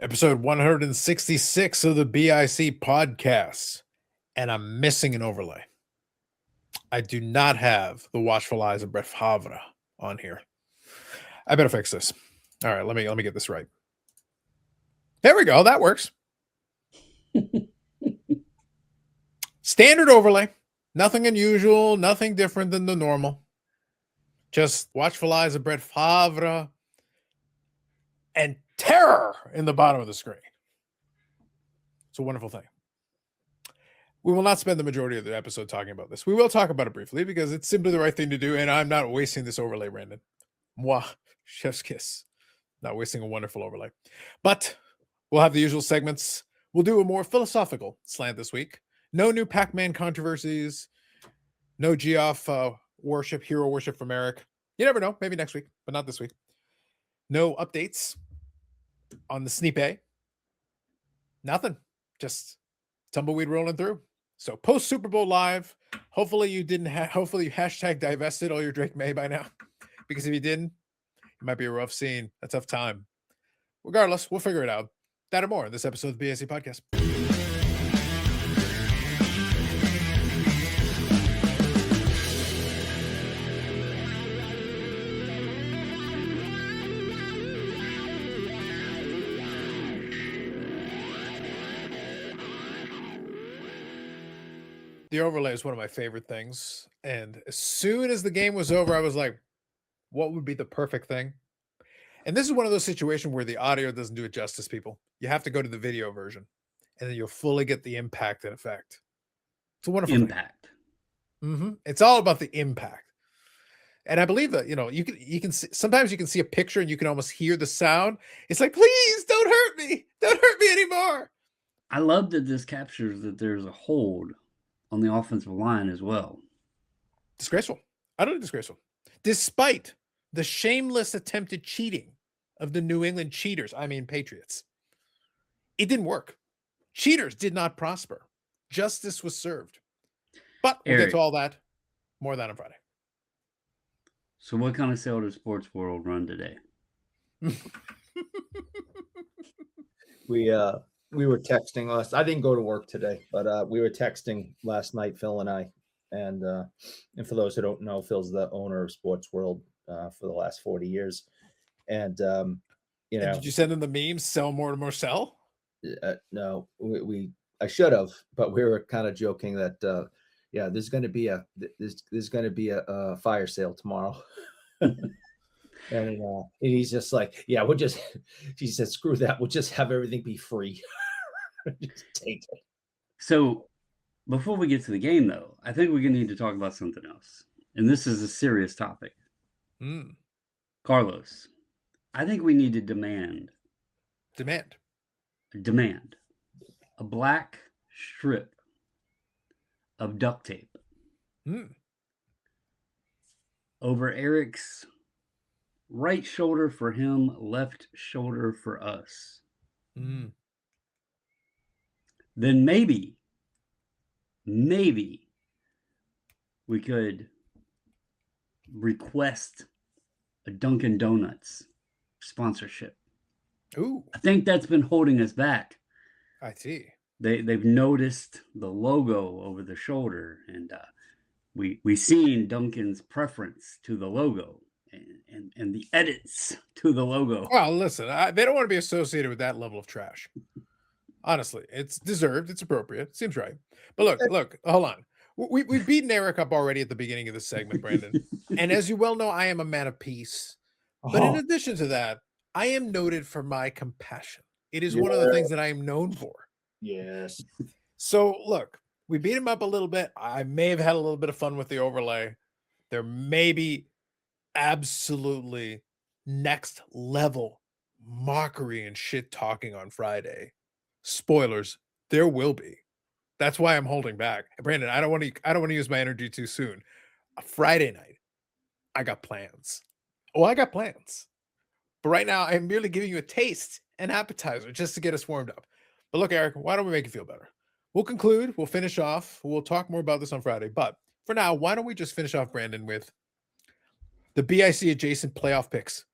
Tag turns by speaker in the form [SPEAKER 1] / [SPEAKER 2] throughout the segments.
[SPEAKER 1] Episode 166 of the BIC podcast, and I'm missing an overlay. I do not have the watchful eyes of Brett Favre on here. I better fix this. All right, let me get this right. There we go. That works. Standard overlay. Nothing unusual, nothing different than the normal. Just watchful eyes of Brett Favre and terror in the bottom of the screen. It's a wonderful thing. We will not spend the majority of the episode talking about this. We will talk about it briefly because it's simply the right thing to do, and I'm not wasting this overlay, Brandon. Moi, chef's kiss. Not wasting a wonderful overlay. But we'll have the usual segments. We'll do a more philosophical slant this week. No new Pac-Man controversies. No Geoff worship, hero worship from Eric. You never know. Maybe next week, but not this week. No updates on the Sneep. Nothing. Just tumbleweed rolling through. So post Super Bowl live. Hopefully you didn't have. Hopefully you hashtag divested all your Drake May by now, because if you didn't, it might be a rough scene, a tough time. Regardless, we'll figure it out. That and more in this episode of the BIC podcast. The overlay is one of my favorite things. And as soon as the game was over, I was like, what would be the perfect thing? And this is one of those situations where the audio doesn't do it justice, people. You have to go to the video version, and then you'll fully get the impact and effect. It's a wonderful
[SPEAKER 2] impact.
[SPEAKER 1] It's all about the impact. And I believe that, you can see, sometimes you can see a picture and you can almost hear the sound. It's like, please don't hurt me. Don't hurt me anymore.
[SPEAKER 2] I love that this captures that there's a hold on the offensive line as well.
[SPEAKER 1] Disgraceful. Utterly disgraceful. Despite the shameless attempted cheating of the New England cheaters, I mean Patriots. It didn't work. Cheaters did not prosper. Justice was served. But we'll get to all that. More of that on Friday.
[SPEAKER 2] So what kind of sale does Sports World run today?
[SPEAKER 3] We were texting us. I didn't go to work today, but we were texting last night, Phil and I. And for those who don't know, Phil's the owner of Sports World for the last 40 years. And
[SPEAKER 1] did you send him the memes? Sell more to more sell?
[SPEAKER 3] No, I should have, but we were kind of joking that there's going to be a fire sale tomorrow. And he's just like, she said, screw that. We'll just have everything be free. Just take it.
[SPEAKER 2] So before we get to the game, though, I think we're going to need to talk about something else. And this is a serious topic. Carlos, I think we need to demand a black strip of duct tape over Eric's right shoulder for him, left shoulder for us. Then maybe we could request a Dunkin' Donuts sponsorship.
[SPEAKER 1] Ooh.
[SPEAKER 2] I think that's been holding us back.
[SPEAKER 1] I see.
[SPEAKER 2] They've noticed the logo over the shoulder, and we seen Dunkin's preference to the logo and the edits to the logo.
[SPEAKER 1] Well, listen, they don't want to be associated with that level of trash. Honestly, it's deserved. It's appropriate. Seems right. But look, hold on. We've beaten Eric up already at the beginning of this segment, Brandon. And as you well know, I am a man of peace. But in addition to that, I am noted for my compassion. It is one of the things that I am known for.
[SPEAKER 3] Yes.
[SPEAKER 1] So look, we beat him up a little bit. I may have had a little bit of fun with the overlay. There may be absolutely next level mockery and shit talking on Friday. Spoilers, there will be. That's why I'm holding back. Brandon, I don't want to use my energy too soon. A Friday night, I got plans. I got plans. But right now, I'm merely giving you a taste, an appetizer, just to get us warmed up. But look, Eric, why don't we make you feel better? We'll conclude. We'll finish off. We'll talk more about this on Friday. But for now, why don't we just finish off, Brandon, with the BIC adjacent playoff picks?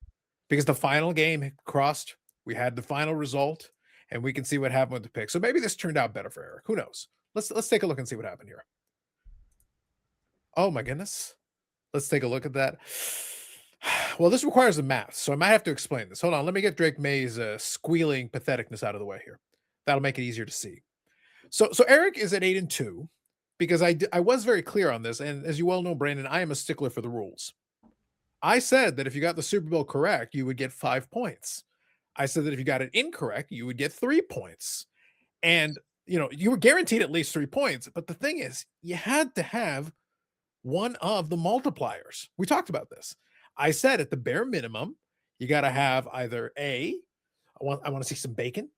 [SPEAKER 1] Because the final game crossed. We had the final result. and we can see what happened with the pick. So maybe this turned out better for Eric. Who knows? Let's take a look and see what happened here. Oh my goodness. Let's take a look at that. Well, this requires the math, so I might have to explain this. Hold on. Let me get Drake May's squealing patheticness out of the way here. That'll make it easier to see. So Eric is at 8-2 because I was very clear on this. And as you well know, Brandon, I am a stickler for the rules. I said that if you got the Super Bowl correct, you would get 5 points. I said that if you got it incorrect, you would get 3 points. And, you were guaranteed at least 3 points. But the thing is, you had to have one of the multipliers. We talked about this. I said at the bare minimum, you got to have either I want to see some bacon,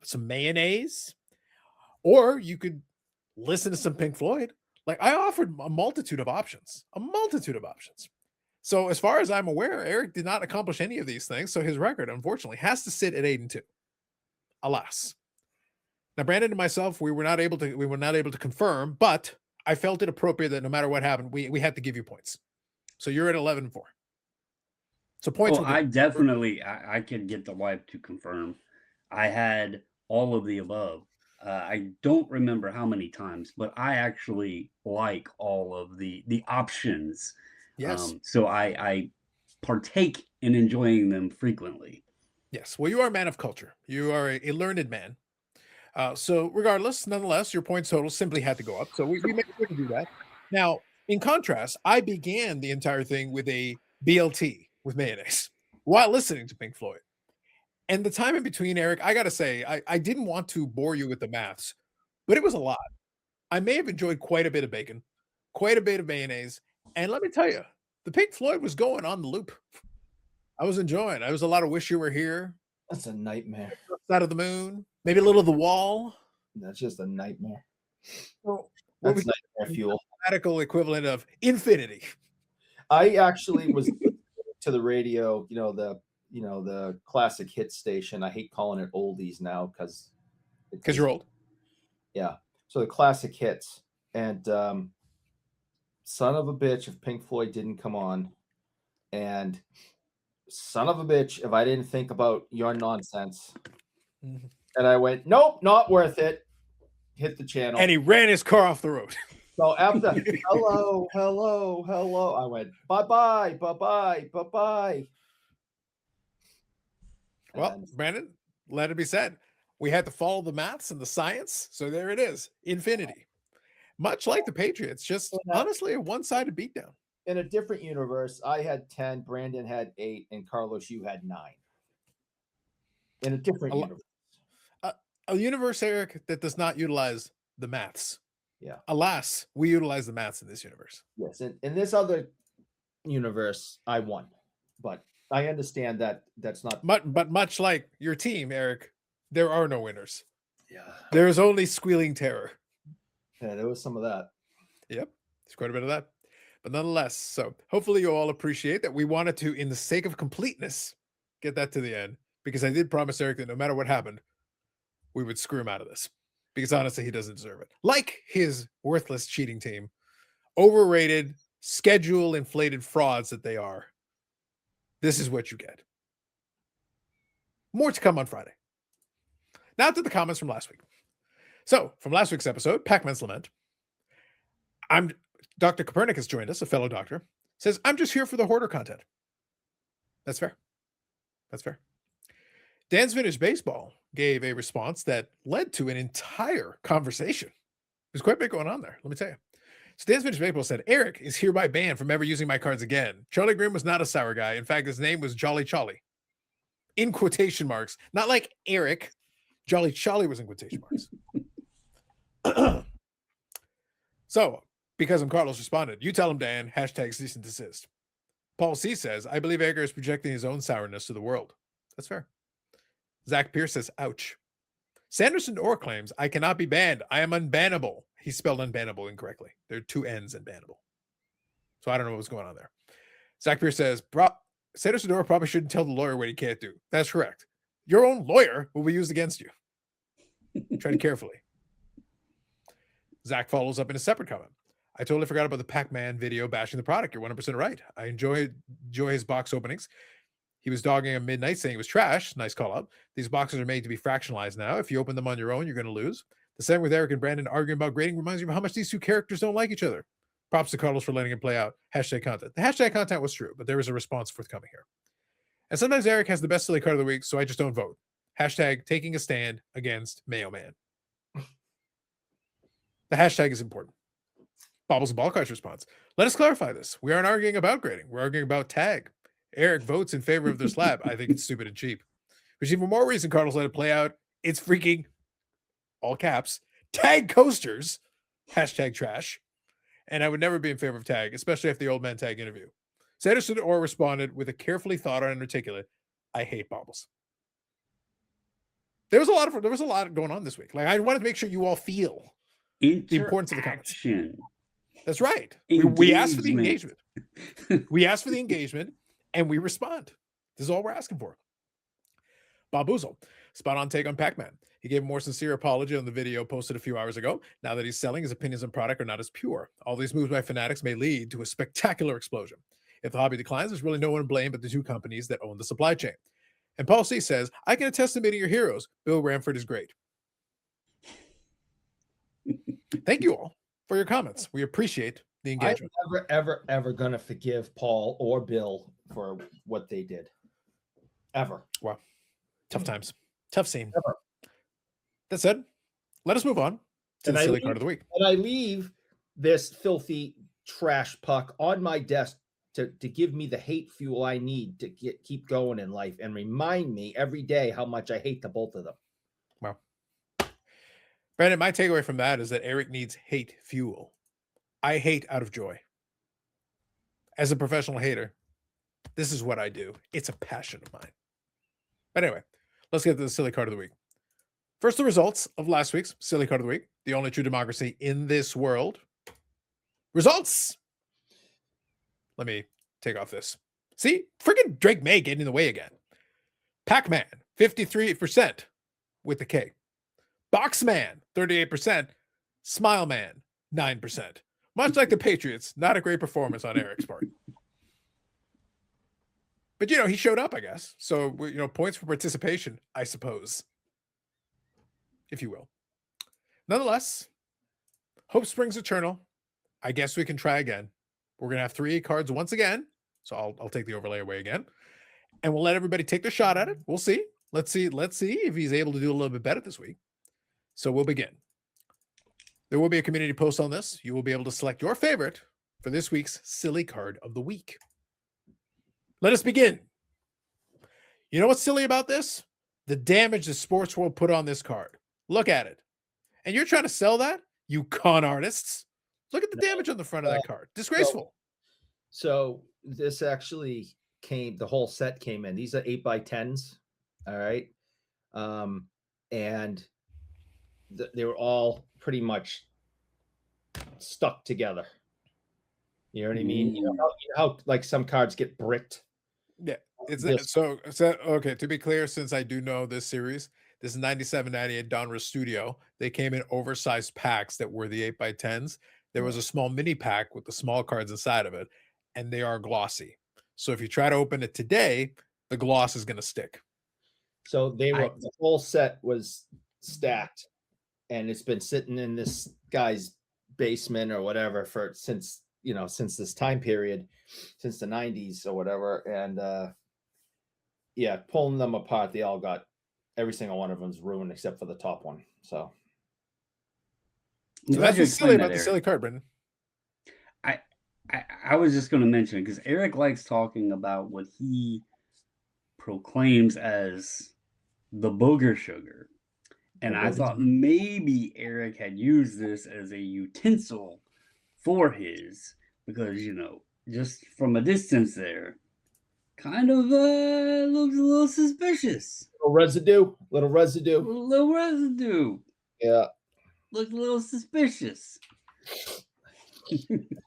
[SPEAKER 1] some mayonnaise, or you could listen to some Pink Floyd. Like I offered a multitude of options. So as far as I'm aware, Eric did not accomplish any of these things. So his record, unfortunately, has to sit at 8-2. Alas. Now, Brandon and myself, we were not able to confirm, but I felt it appropriate that no matter what happened, we had to give you points. So you're at 11-4. So points.
[SPEAKER 2] I definitely, I can get the wife to confirm. I had all of the above. I don't remember how many times, but I actually like all of the options.
[SPEAKER 1] Yes.
[SPEAKER 2] So I partake in enjoying them frequently.
[SPEAKER 1] Yes. Well, you are a man of culture. You are a learned man. So regardless, nonetheless, your points total simply had to go up. So we made sure to do that. Now, in contrast, I began the entire thing with a BLT with mayonnaise while listening to Pink Floyd. And the time in between, Eric, I got to say, I didn't want to bore you with the maths, but it was a lot. I may have enjoyed quite a bit of bacon, quite a bit of mayonnaise. And let me tell you, the Pink Floyd was going on the loop. I was enjoying. There was a lot of Wish You Were Here.
[SPEAKER 3] That's a nightmare.
[SPEAKER 1] Side of the Moon, maybe a little of The Wall.
[SPEAKER 3] That's just a nightmare.
[SPEAKER 1] So,
[SPEAKER 3] that's nightmare fuel.
[SPEAKER 1] Radical equivalent of Infinity.
[SPEAKER 3] I actually was to the radio, the classic hit station. I hate calling it oldies now because
[SPEAKER 1] you're old.
[SPEAKER 3] Yeah. So the classic hits, and son of a bitch if Pink Floyd didn't come on, and son of a bitch if I didn't think about Your Nonsense.
[SPEAKER 1] Mm-hmm.
[SPEAKER 3] And I went, nope, not worth it. Hit the channel.
[SPEAKER 1] And he ran his car off the road.
[SPEAKER 3] So after hello, I went, bye-bye.
[SPEAKER 1] Well, Brandon, let it be said. We had to follow the maths and the science. So there it is. Infinity. Much like the Patriots, just honestly a one-sided beatdown.
[SPEAKER 3] In a different universe, I had 10, Brandon had 8, and Carlos, you had 9. In a different universe.
[SPEAKER 1] A universe, Eric, that does not utilize the maths.
[SPEAKER 3] Yeah.
[SPEAKER 1] Alas, we utilize the maths in this universe.
[SPEAKER 3] Yes. In this other universe, I won. But I understand that that's not.
[SPEAKER 1] But much like your team, Eric, there are no winners.
[SPEAKER 3] Yeah.
[SPEAKER 1] There is only squealing terror.
[SPEAKER 3] Yeah, there was some of that.
[SPEAKER 1] Yep. There's quite a bit of that. But nonetheless, so hopefully you all appreciate that we wanted to, in the sake of completeness, get that to the end. Because I did promise Eric that no matter what happened, we would screw him out of this. Because honestly, he doesn't deserve it. Like his worthless cheating team, overrated, schedule-inflated frauds that they are. This is what you get. More to come on Friday. Now to the comments from last week. So, from last week's episode, Pac-Man's Lament. Dr. Copernicus joined us, a fellow doctor. Says, I'm just here for the hoarder content. That's fair. That's fair. Dan's Vintage Baseball gave a response that led to an entire conversation. There's quite a bit going on there, let me tell you. So Dan's Vintage Baseball said, Eric is hereby banned from ever using my cards again. Charlie Grimm was not a sour guy. In fact, his name was Jolly Charlie. In quotation marks. Not like Eric. Jolly Charlie was in quotation marks. So, because I'm Carlos responded, you tell him, Dan, hashtag cease and desist. Paul C says, I believe Edgar is projecting his own sourness to the world. That's fair. Zach Pierce says, ouch. Sanderson Orr claims, I cannot be banned. I am unbannable. He spelled unbannable incorrectly. There are 2 N's in bannable. So I don't know what's going on there. Zach Pierce says, Sanderson Orr probably shouldn't tell the lawyer what he can't do. That's correct. Your own lawyer will be used against you. Tread carefully. Zach follows up in a separate comment. I totally forgot about the Pac-Man video bashing the product. You're 100% right. I enjoy his box openings. He was dogging him midnight, saying it was trash. Nice call up. These boxes are made to be fractionalized now. If you open them on your own, you're going to lose. The same with Eric and Brandon arguing about grading reminds me of how much these two characters don't like each other. Props to Carlos for letting it play out. Hashtag content. The hashtag content was true, but there was a response forthcoming here. And sometimes Eric has the best silly card of the week, so I just don't vote. Hashtag taking a stand against Mayo Man. The hashtag is important. Bobbles and Ball Cards response. Let us clarify this. We aren't arguing about grading. We're arguing about tag. Eric votes in favor of their slab. I think it's stupid and cheap. Which even more reason Cardinals let it play out. It's freaking, all caps, tag coasters. Hashtag trash. And I would never be in favor of tag, especially after the old man tag interview. Sanderson Orr responded with a carefully thought out and articulate, I hate Bobbles. There was a lot going on this week. Like, I wanted to make sure you all feel the importance of the comments. That's right. We asked for the engagement. We asked for the engagement, and we respond. This is all we're asking for. Bob Boozle, spot on take on Pac-Man. He gave a more sincere apology on the video posted a few hours ago. Now that he's selling, his opinions on product are not as pure. All these moves by fanatics may lead to a spectacular explosion. If the hobby declines, there's really no one to blame but the two companies that own the supply chain. And Paul C. says, I can attest to meeting your heroes. Bill Ramford is great. Thank you all for your comments. We appreciate the engagement.
[SPEAKER 3] I'm ever going to forgive Paul or Bill for what they did. Ever.
[SPEAKER 1] Wow. Tough times. Tough scene.
[SPEAKER 3] Ever.
[SPEAKER 1] That said, let us move on to the silly card of the week.
[SPEAKER 3] And I leave this filthy trash puck on my desk to give me the hate fuel I need to keep going in life and remind me every day how much I hate the both of them.
[SPEAKER 1] Wow. Brandon, my takeaway from that is that Eric needs hate fuel. I hate out of joy. As a professional hater, this is what I do. It's a passion of mine. But anyway, let's get to the silly card of the week. First, the results of last week's silly card of the week. The only true democracy in this world. Results. Let me take off this. See, freaking Drake May getting in the way again. Pac-Man, 53% with the K. Boxman, 38%. Smile Man, 9%. Much like the Patriots, not a great performance on Eric's part. But, he showed up, I guess. So, points for participation, I suppose, if you will. Nonetheless, hope springs eternal. I guess we can try again. We're going to have 3 cards once again. So I'll take the overlay away again. And we'll let everybody take their shot at it. We'll see. Let's see if he's able to do a little bit better this week. So we'll begin. There will be a community post on this. You will be able to select your favorite for this week's silly card of the week. Let us begin. You know what's silly about this? The damage the sports world put on this card. Look at it. And you're trying to sell that? You con artists. Look at the damage on the front of that card. Disgraceful.
[SPEAKER 3] So this actually the whole set came in. These are 8x10s. All right. And they were all pretty much stuck together. You know what I mean? You know how like some cards get bricked.
[SPEAKER 1] Yeah. So okay, to be clear, since I do know this series, this is 97-98 Donruss Studio. They came in oversized packs that were the 8x10s. There was a small mini pack with the small cards inside of it, and they are glossy. So if you try to open it today, the gloss is going to stick.
[SPEAKER 3] So the whole set was stacked, and it's been sitting in this guy's basement or whatever since this time period, since the 90s or whatever. And pulling them apart, they all got, every single one of them's ruined except for the top one. So
[SPEAKER 1] that's what's silly about the silly card, Brendan.
[SPEAKER 2] I was just going to mention it because Eric likes talking about what he proclaims as the booger sugar. And I thought maybe Eric had used this as a utensil for his, because, just from a distance there, kind of looks a little suspicious.
[SPEAKER 3] Little residue.
[SPEAKER 2] Yeah. Looked a little suspicious.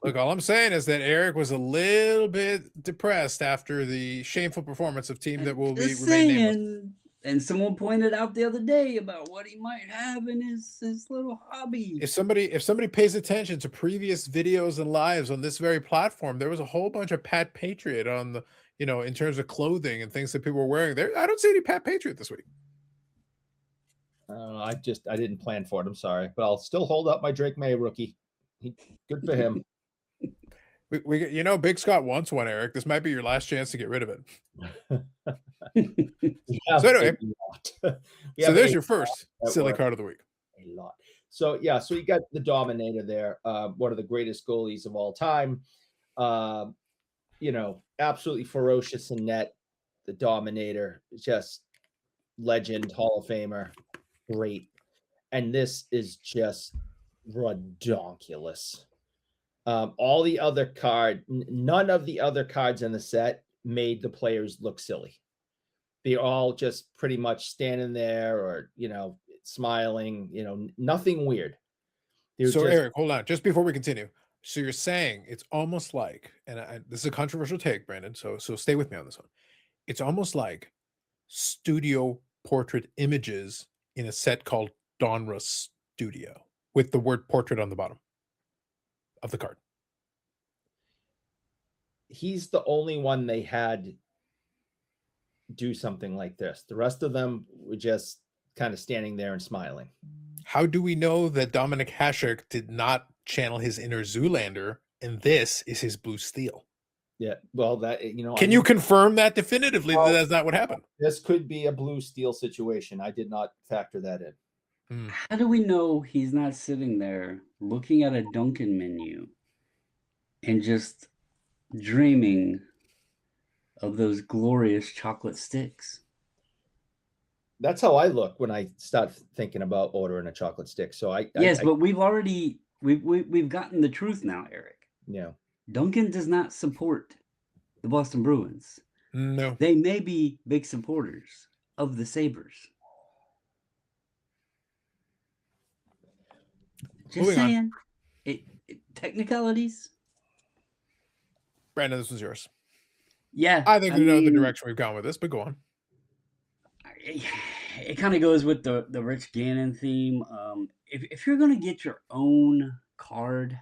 [SPEAKER 1] Look, all I'm saying is that Eric was a little bit depressed after the shameful performance of team that will remain nameless.
[SPEAKER 2] And someone pointed out the other day about what he might have in his little hobby.
[SPEAKER 1] If somebody pays attention to previous videos and lives on this very platform, there was a whole bunch of Pat Patriot on the in terms of clothing and things that people were wearing there. I don't see any Pat Patriot this week.
[SPEAKER 3] I didn't plan for it. I'm sorry, but I'll still hold up my Drake May rookie. Good for him.
[SPEAKER 1] We Big Scott wants one, Eric. This might be your last chance to get rid of it. So anyway, so there's your first silly card of the week.
[SPEAKER 3] A lot. So yeah, so you got the Dominator there, one of the greatest goalies of all time. Absolutely ferocious in net. The Dominator, just legend, Hall of Famer, great. And this is just redonkulous. All the other none of the other cards in the set made the players look silly. They're all just pretty much standing there or, smiling, nothing weird.
[SPEAKER 1] Eric, hold on. Just before we continue. So you're saying it's almost like, and this is a controversial take, Brandon, so stay with me on this one. It's almost like studio portrait images in a set called Donruss Studio with the word portrait on the bottom of the card.
[SPEAKER 3] He's the only one they had do something like this. The rest of them were just kind of standing there and smiling.
[SPEAKER 1] How do we know that Dominic Hasek did not channel his inner Zoolander and this is his blue steel?
[SPEAKER 3] Yeah, well, that
[SPEAKER 1] can you confirm that definitively that that's not what happened?
[SPEAKER 3] This could be a blue steel situation. I did not factor that in.
[SPEAKER 2] How do we know he's not sitting there looking at a Dunkin' menu and just dreaming of those glorious chocolate sticks?
[SPEAKER 3] That's how I look when I start thinking about ordering a chocolate stick. So
[SPEAKER 2] but we've gotten the truth now, Eric.
[SPEAKER 3] Yeah.
[SPEAKER 2] Dunkin' does not support the Boston Bruins.
[SPEAKER 1] No.
[SPEAKER 2] They may be big supporters of the Sabres. Just
[SPEAKER 1] Moving
[SPEAKER 2] saying. Technicalities.
[SPEAKER 1] Brandon, this was yours.
[SPEAKER 2] Yeah.
[SPEAKER 1] I think we know the direction we've gone with this, but go on.
[SPEAKER 2] It kind of goes with the Rich Gannon theme. If you're going to get your own card,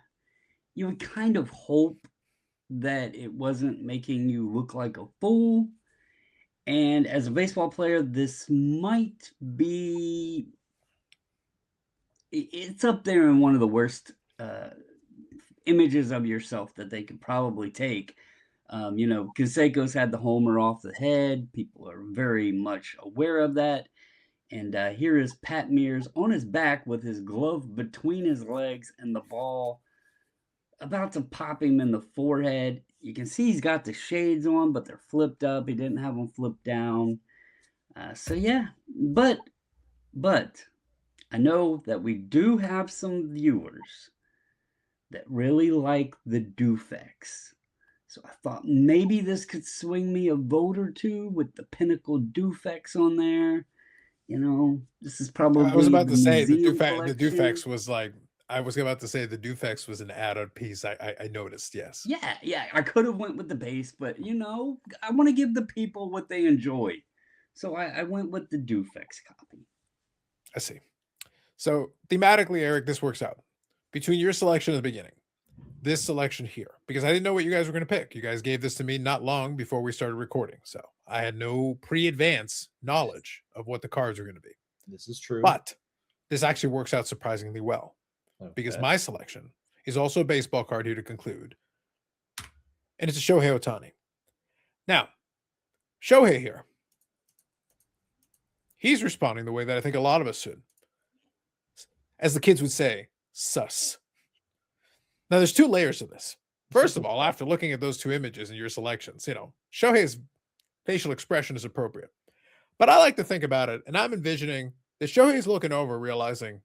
[SPEAKER 2] you would kind of hope that it wasn't making you look like a fool. And as a baseball player, this might be... It's up there in one of the worst images of yourself that they could probably take. Canseco's had the homer off the head. People are very much aware of that. And here is Pat Mears on his back with his glove between his legs and the ball about to pop him in the forehead. You can see he's got the shades on, but they're flipped up. He didn't have them flipped down. But I know that we do have some viewers that really like the Dufex. So I thought maybe this could swing me a vote or two with the Pinnacle Dufex on there. This is probably...
[SPEAKER 1] I was about to say the Dufex was like... I was about to say the Dufex was an added piece. I noticed, yes.
[SPEAKER 2] Yeah. I could have went with the base, but I want to give the people what they enjoy. So I went with the Dufex copy.
[SPEAKER 1] I see. So thematically, Eric, this works out. Between your selection at the beginning, this selection here, because I didn't know what you guys were going to pick. You guys gave this to me not long before we started recording. So I had no pre-advance knowledge of what the cards are going to be.
[SPEAKER 3] This is true.
[SPEAKER 1] But this actually works out surprisingly well. Okay. Because my selection is also a baseball card here to conclude. And it's a Shohei Ohtani. Now, Shohei here, he's responding the way that I think a lot of us should. As the kids would say, sus. Now, there's two layers to this. First of all, after looking at those two images and your selections, Shohei's facial expression is appropriate. But I like to think about it, and I'm envisioning that Shohei's looking over, realizing,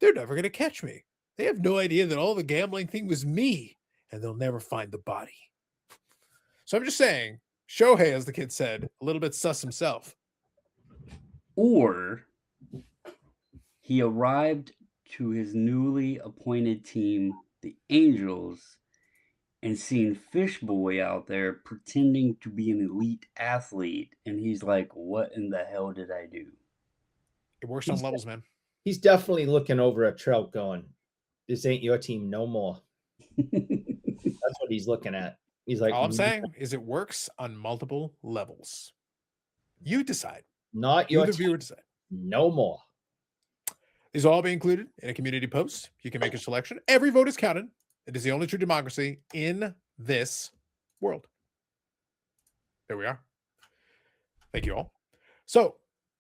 [SPEAKER 1] they're never going to catch me. They have no idea that all the gambling thing was me, and they'll never find the body. So I'm just saying, Shohei, as the kid said, a little bit sus himself.
[SPEAKER 2] Or he arrived to his newly appointed team, the Angels, and seen Fish Boy out there pretending to be an elite athlete, and he's like, what in the hell did I do?
[SPEAKER 1] It works on levels, man.
[SPEAKER 3] He's definitely looking over at Trout going, this ain't your team no more. That's what he's looking at. He's like,
[SPEAKER 1] all I'm saying is it works on multiple levels. You decide.
[SPEAKER 3] not
[SPEAKER 1] You,
[SPEAKER 3] your
[SPEAKER 1] the
[SPEAKER 3] time,
[SPEAKER 1] viewer, decide.
[SPEAKER 3] no more.
[SPEAKER 1] These will all be included in a community post. You can make a selection. Every vote is counted. It is the only true democracy in this world. There we are. Thank you all. So,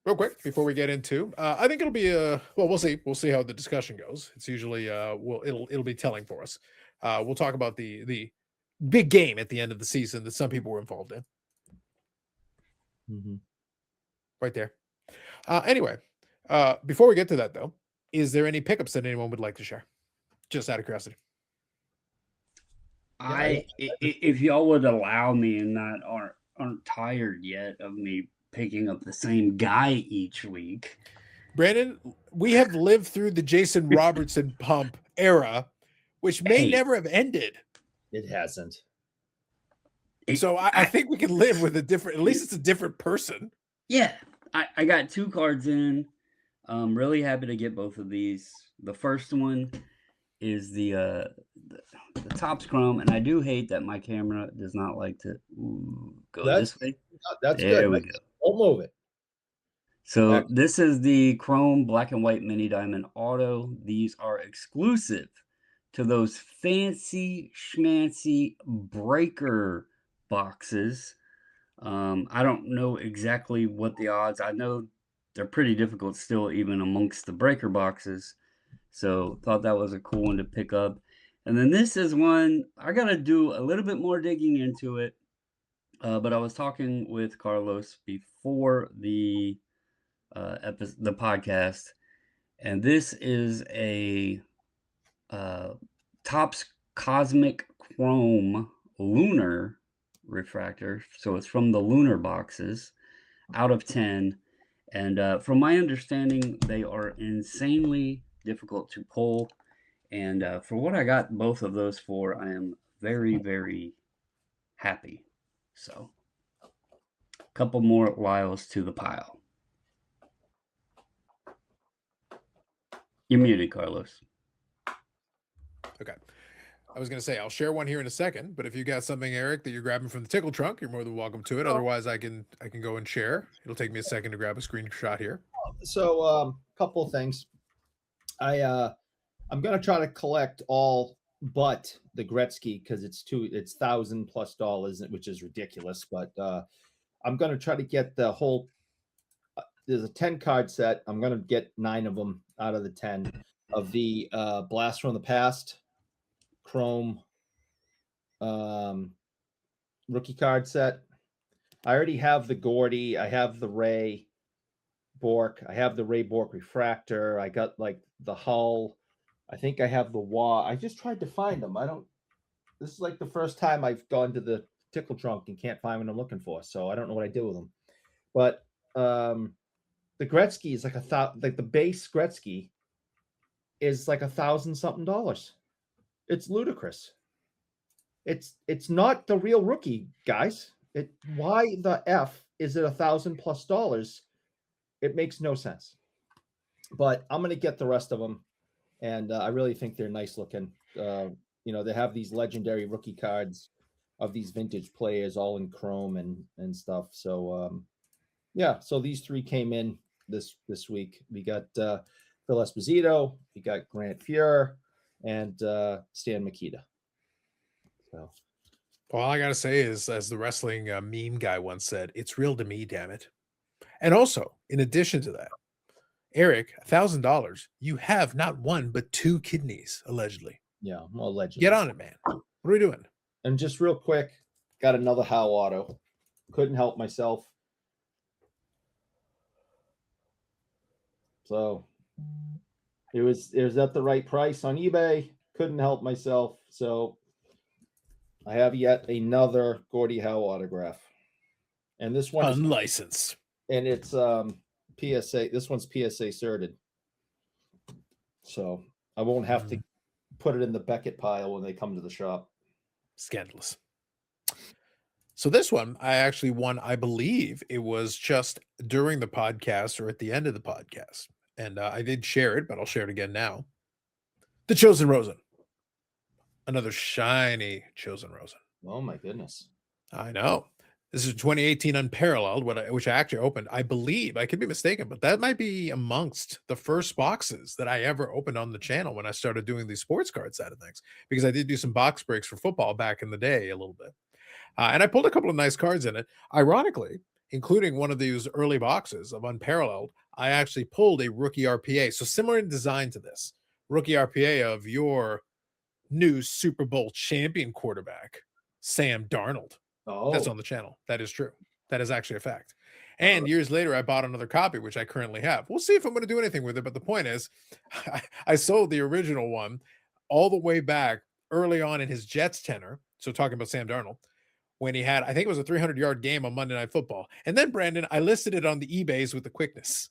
[SPEAKER 1] real quick before we get into, I think it'll be well, we'll see. We'll see how the discussion goes. It's usually it'll be telling for us. We'll talk about the big game at the end of the season that some people were involved in.
[SPEAKER 3] Mhm.
[SPEAKER 1] Right there. Anyway, before we get to that though, is there any pickups that anyone would like to share? Just out of curiosity.
[SPEAKER 2] If y'all would allow me and not aren't tired yet of me picking up the same guy each week.
[SPEAKER 1] Brandon, we have lived through the Jason Robertson pump era, which may
[SPEAKER 2] Hey.
[SPEAKER 1] never have ended.
[SPEAKER 3] It hasn't.
[SPEAKER 1] So I think we can live with a different, at least it's a different person.
[SPEAKER 2] Yeah, I got 2 cards in. I'm really happy to get both of these. The first one is the Topps Chrome, and I do hate that my camera does not like to go this way.
[SPEAKER 3] That's
[SPEAKER 2] There
[SPEAKER 3] good.
[SPEAKER 2] we
[SPEAKER 3] Like,
[SPEAKER 2] go.
[SPEAKER 3] don't move it.
[SPEAKER 2] So
[SPEAKER 3] Excellent.
[SPEAKER 2] this is the Chrome Black and White Mini Diamond Auto. These are exclusive to those fancy schmancy breaker boxes. I don't know exactly what the odds. I know they're pretty difficult still, even amongst the breaker boxes. So thought that was a cool one to pick up. And then this is one I got to do a little bit more digging into it. But I was talking with Carlos before the the podcast, and this is a Topps Cosmic Chrome Lunar refractor. So it's from the Lunar boxes, out of 10. And from my understanding, they are insanely difficult to pull. And for what I got both of those for, I am very, very happy. So, a couple more Lyles to the pile. You're muted, Carlos.
[SPEAKER 1] Okay. I was going to say, I'll share one here in a second, but if you got something, Eric, that you're grabbing from the tickle trunk, you're more than welcome to it. Otherwise, I can go and share. It'll take me a second to grab a screenshot here.
[SPEAKER 3] So, couple of things. I'm gonna try to collect all but the Gretzky because it's $1,000+, which is ridiculous. But I'm gonna try to get the whole. There's a 10 card set. I'm gonna get 9 of them out of the 10 of the Blast from the Past Chrome rookie card set. I already have the Gordy. I have the Ray Bork. I have the Ray Bork refractor. I got like the Hull. I think I have the Wah. I just tried to find them. This is like the first time I've gone to the tickle trunk and can't find what I'm looking for. So I don't know what I did with them. But the Gretzky is like like the base Gretzky is like $1,000-something. It's ludicrous. It's not the real rookie, guys. Why the F is it $1,000+? It makes no sense. But I'm gonna get the rest of them, and I really think they're nice looking. They have these legendary rookie cards of these vintage players, all in chrome and stuff. So so these 3 came in this week. We got Phil Esposito, we got Grant Fuhr, and Stan Mikita. So,
[SPEAKER 1] all I gotta say is, as the wrestling meme guy once said, "It's real to me, damn it." And also, in addition to that, Eric, $1,000, you have not 1 but 2 kidneys, allegedly.
[SPEAKER 3] yeah, well, allegedly.
[SPEAKER 1] Get on it, man. What are we doing?
[SPEAKER 3] And just real quick, got another Howe auto. Couldn't help myself. So it was at the right price on eBay. Couldn't help myself. So I have yet another Gordie Howe autograph. And this one
[SPEAKER 1] Unlicensed.
[SPEAKER 3] And it's PSA. This one's PSA certed. So I won't have to put it in the Beckett pile when they come to the shop.
[SPEAKER 1] Scandalous. So this one, I actually won, I believe it was just during the podcast or at the end of the podcast. And I did share it, but I'll share it again now. The Chosen Rosen. Another shiny Chosen Rosen.
[SPEAKER 3] Oh my goodness.
[SPEAKER 1] I know. This is 2018 Unparalleled, which I actually opened. I believe, I could be mistaken, but that might be amongst the first boxes that I ever opened on the channel when I started doing the sports card side of things, because I did do some box breaks for football back in the day a little bit. And I pulled a couple of nice cards in it. Ironically, including one of these early boxes of Unparalleled, I actually pulled a rookie RPA. So similar in design to this rookie RPA of your new Super Bowl champion quarterback, Sam Darnold. That's
[SPEAKER 3] Oh,
[SPEAKER 1] on the channel. That is true. That is actually a fact.
[SPEAKER 3] all
[SPEAKER 1] And
[SPEAKER 3] right.
[SPEAKER 1] years later, I bought another copy, which I currently have. We'll see if I'm going to do anything with it. But the point is, I sold the original one all the way back early on in his Jets tenure. So talking about Sam Darnold, when he had, I think it was a 300-yard game on Monday Night Football. And then, Brandon, I listed it on the eBays with the quickness.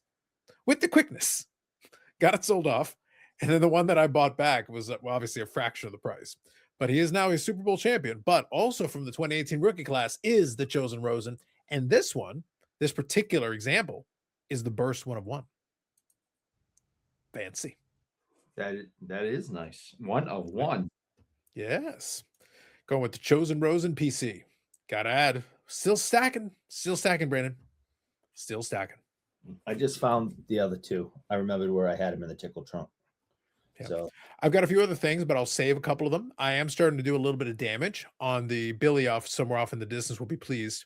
[SPEAKER 1] Got it sold off. And then the one that I bought back was well, obviously a fraction of the price. But he is now a Super Bowl champion. But also from the 2018 rookie class is the Chosen Rosen. And this one, this particular example, is the burst 1/1. Fancy.
[SPEAKER 3] That is nice. 1/1.
[SPEAKER 1] Yes. Going with the Chosen Rosen PC. Gotta add. Still stacking, Brandon. Still stacking.
[SPEAKER 3] I just found the other two. I remembered where I had them in the tickle trunk.
[SPEAKER 1] Yeah.
[SPEAKER 3] So
[SPEAKER 1] I've got a few other things, but I'll save a couple of them. I am starting to do a little bit of damage on the Billy off somewhere off in the distance. Will be pleased.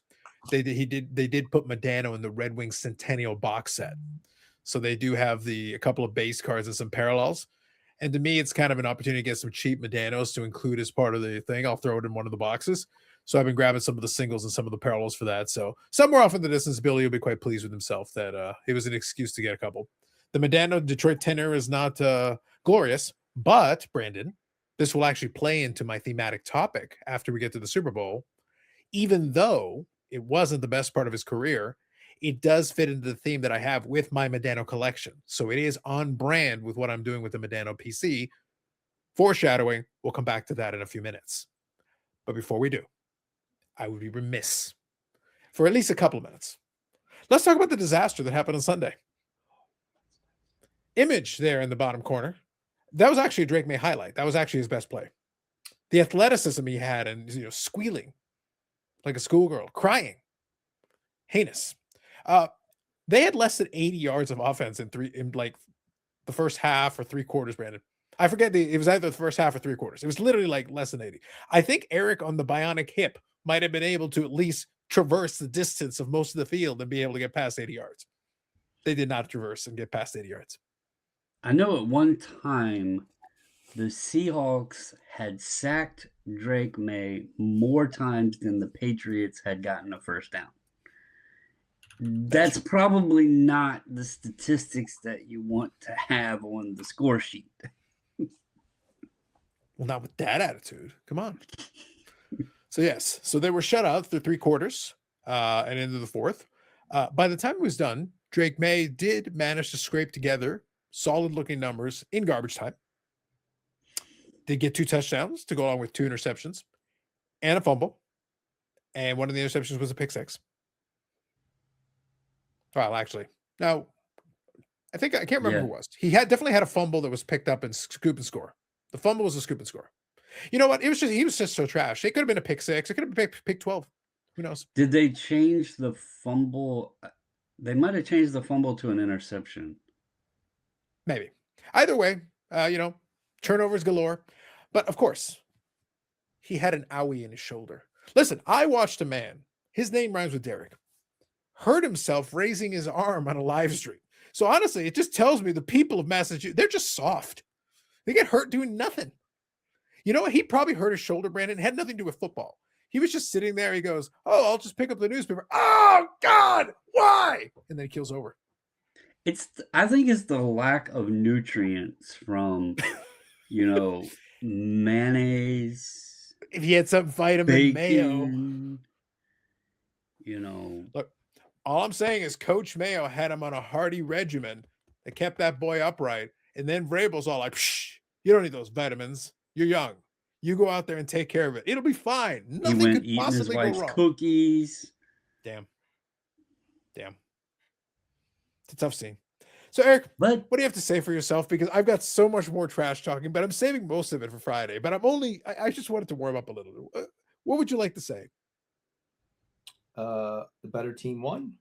[SPEAKER 1] They did put Medano in the Red Wings Centennial box set, so they do have a couple of base cards and some parallels. And to me, it's kind of an opportunity to get some cheap Medanos to include as part of the thing. I'll throw it in one of the boxes. So I've been grabbing some of the singles and some of the parallels for that. So somewhere off in the distance, Billy will be quite pleased with himself that it was an excuse to get a couple. The Medano Detroit tenor is not glorious, but Brandon, this will actually play into my thematic topic after we get to the Super Bowl. Even though it wasn't the best part of his career, it does fit into the theme that I have with my Medano collection. So it is on brand with what I'm doing with the Medano PC. Foreshadowing, we'll come back to that in a few minutes. But before we do, I would be remiss for at least a couple of minutes. Let's talk about the disaster that happened on Sunday. Image there in the bottom corner. That was actually a Drake May highlight. That was actually his best play. The athleticism he had and squealing like a schoolgirl, crying. Heinous. They had less than 80 yards of offense in like the first half or three quarters, Brandon. I forget it was either the first half or three quarters. It was literally like less than 80. I think Eric on the bionic hip might have been able to at least traverse the distance of most of the field and be able to get past 80 yards. They did not traverse and get past 80 yards.
[SPEAKER 2] I know at one time the Seahawks had sacked Drake May more times than the Patriots had gotten a first down. That's probably not the statistics that you want to have on the score sheet.
[SPEAKER 1] Well, not with that attitude. Come on. So, yes. So they were shut out through three quarters and into the fourth. By the time it was done, Drake May did manage to scrape together solid-looking numbers in garbage time. Did get 2 touchdowns to go along with 2 interceptions and a fumble. And one of the interceptions was a pick six. Well, actually, no, I can't remember who it was. He definitely had a fumble that was picked up in scoop and score. The fumble was a scoop and score. You know what? He was just so trash. It could have been a pick six. It could have been pick 12. Who knows?
[SPEAKER 2] Did they change the fumble? They might have changed the fumble to an interception.
[SPEAKER 1] Maybe. Either way, turnovers galore. But of course, he had an owie in his shoulder. Listen, I watched a man. His name rhymes with Derek. Hurt himself raising his arm on a live stream. So honestly, it just tells me the people of Massachusetts, they're just soft. They get hurt doing nothing. You know what? He probably hurt his shoulder, Brandon. It had nothing to do with football. He was just sitting there. He goes, "Oh, I'll just pick up the newspaper. Oh, God, why?" And then he keels over.
[SPEAKER 2] I think it's the lack of nutrients from, mayonnaise.
[SPEAKER 1] If he had some vitamin mayo. Look, all I'm saying is Coach Mayo had him on a hearty regimen that kept that boy upright. And then Vrabel's all like, "Psh, you don't need those vitamins. You're young. You go out there and take care of it. It'll be fine. Nothing could possibly go wrong."
[SPEAKER 2] Cookies.
[SPEAKER 1] Damn. It's a tough scene. So, Eric,
[SPEAKER 2] what
[SPEAKER 1] do you have to say for yourself? Because I've got so much more trash talking, but I'm saving most of it for Friday. But I just wanted to warm up a little. What would you like to say?
[SPEAKER 3] The better team won.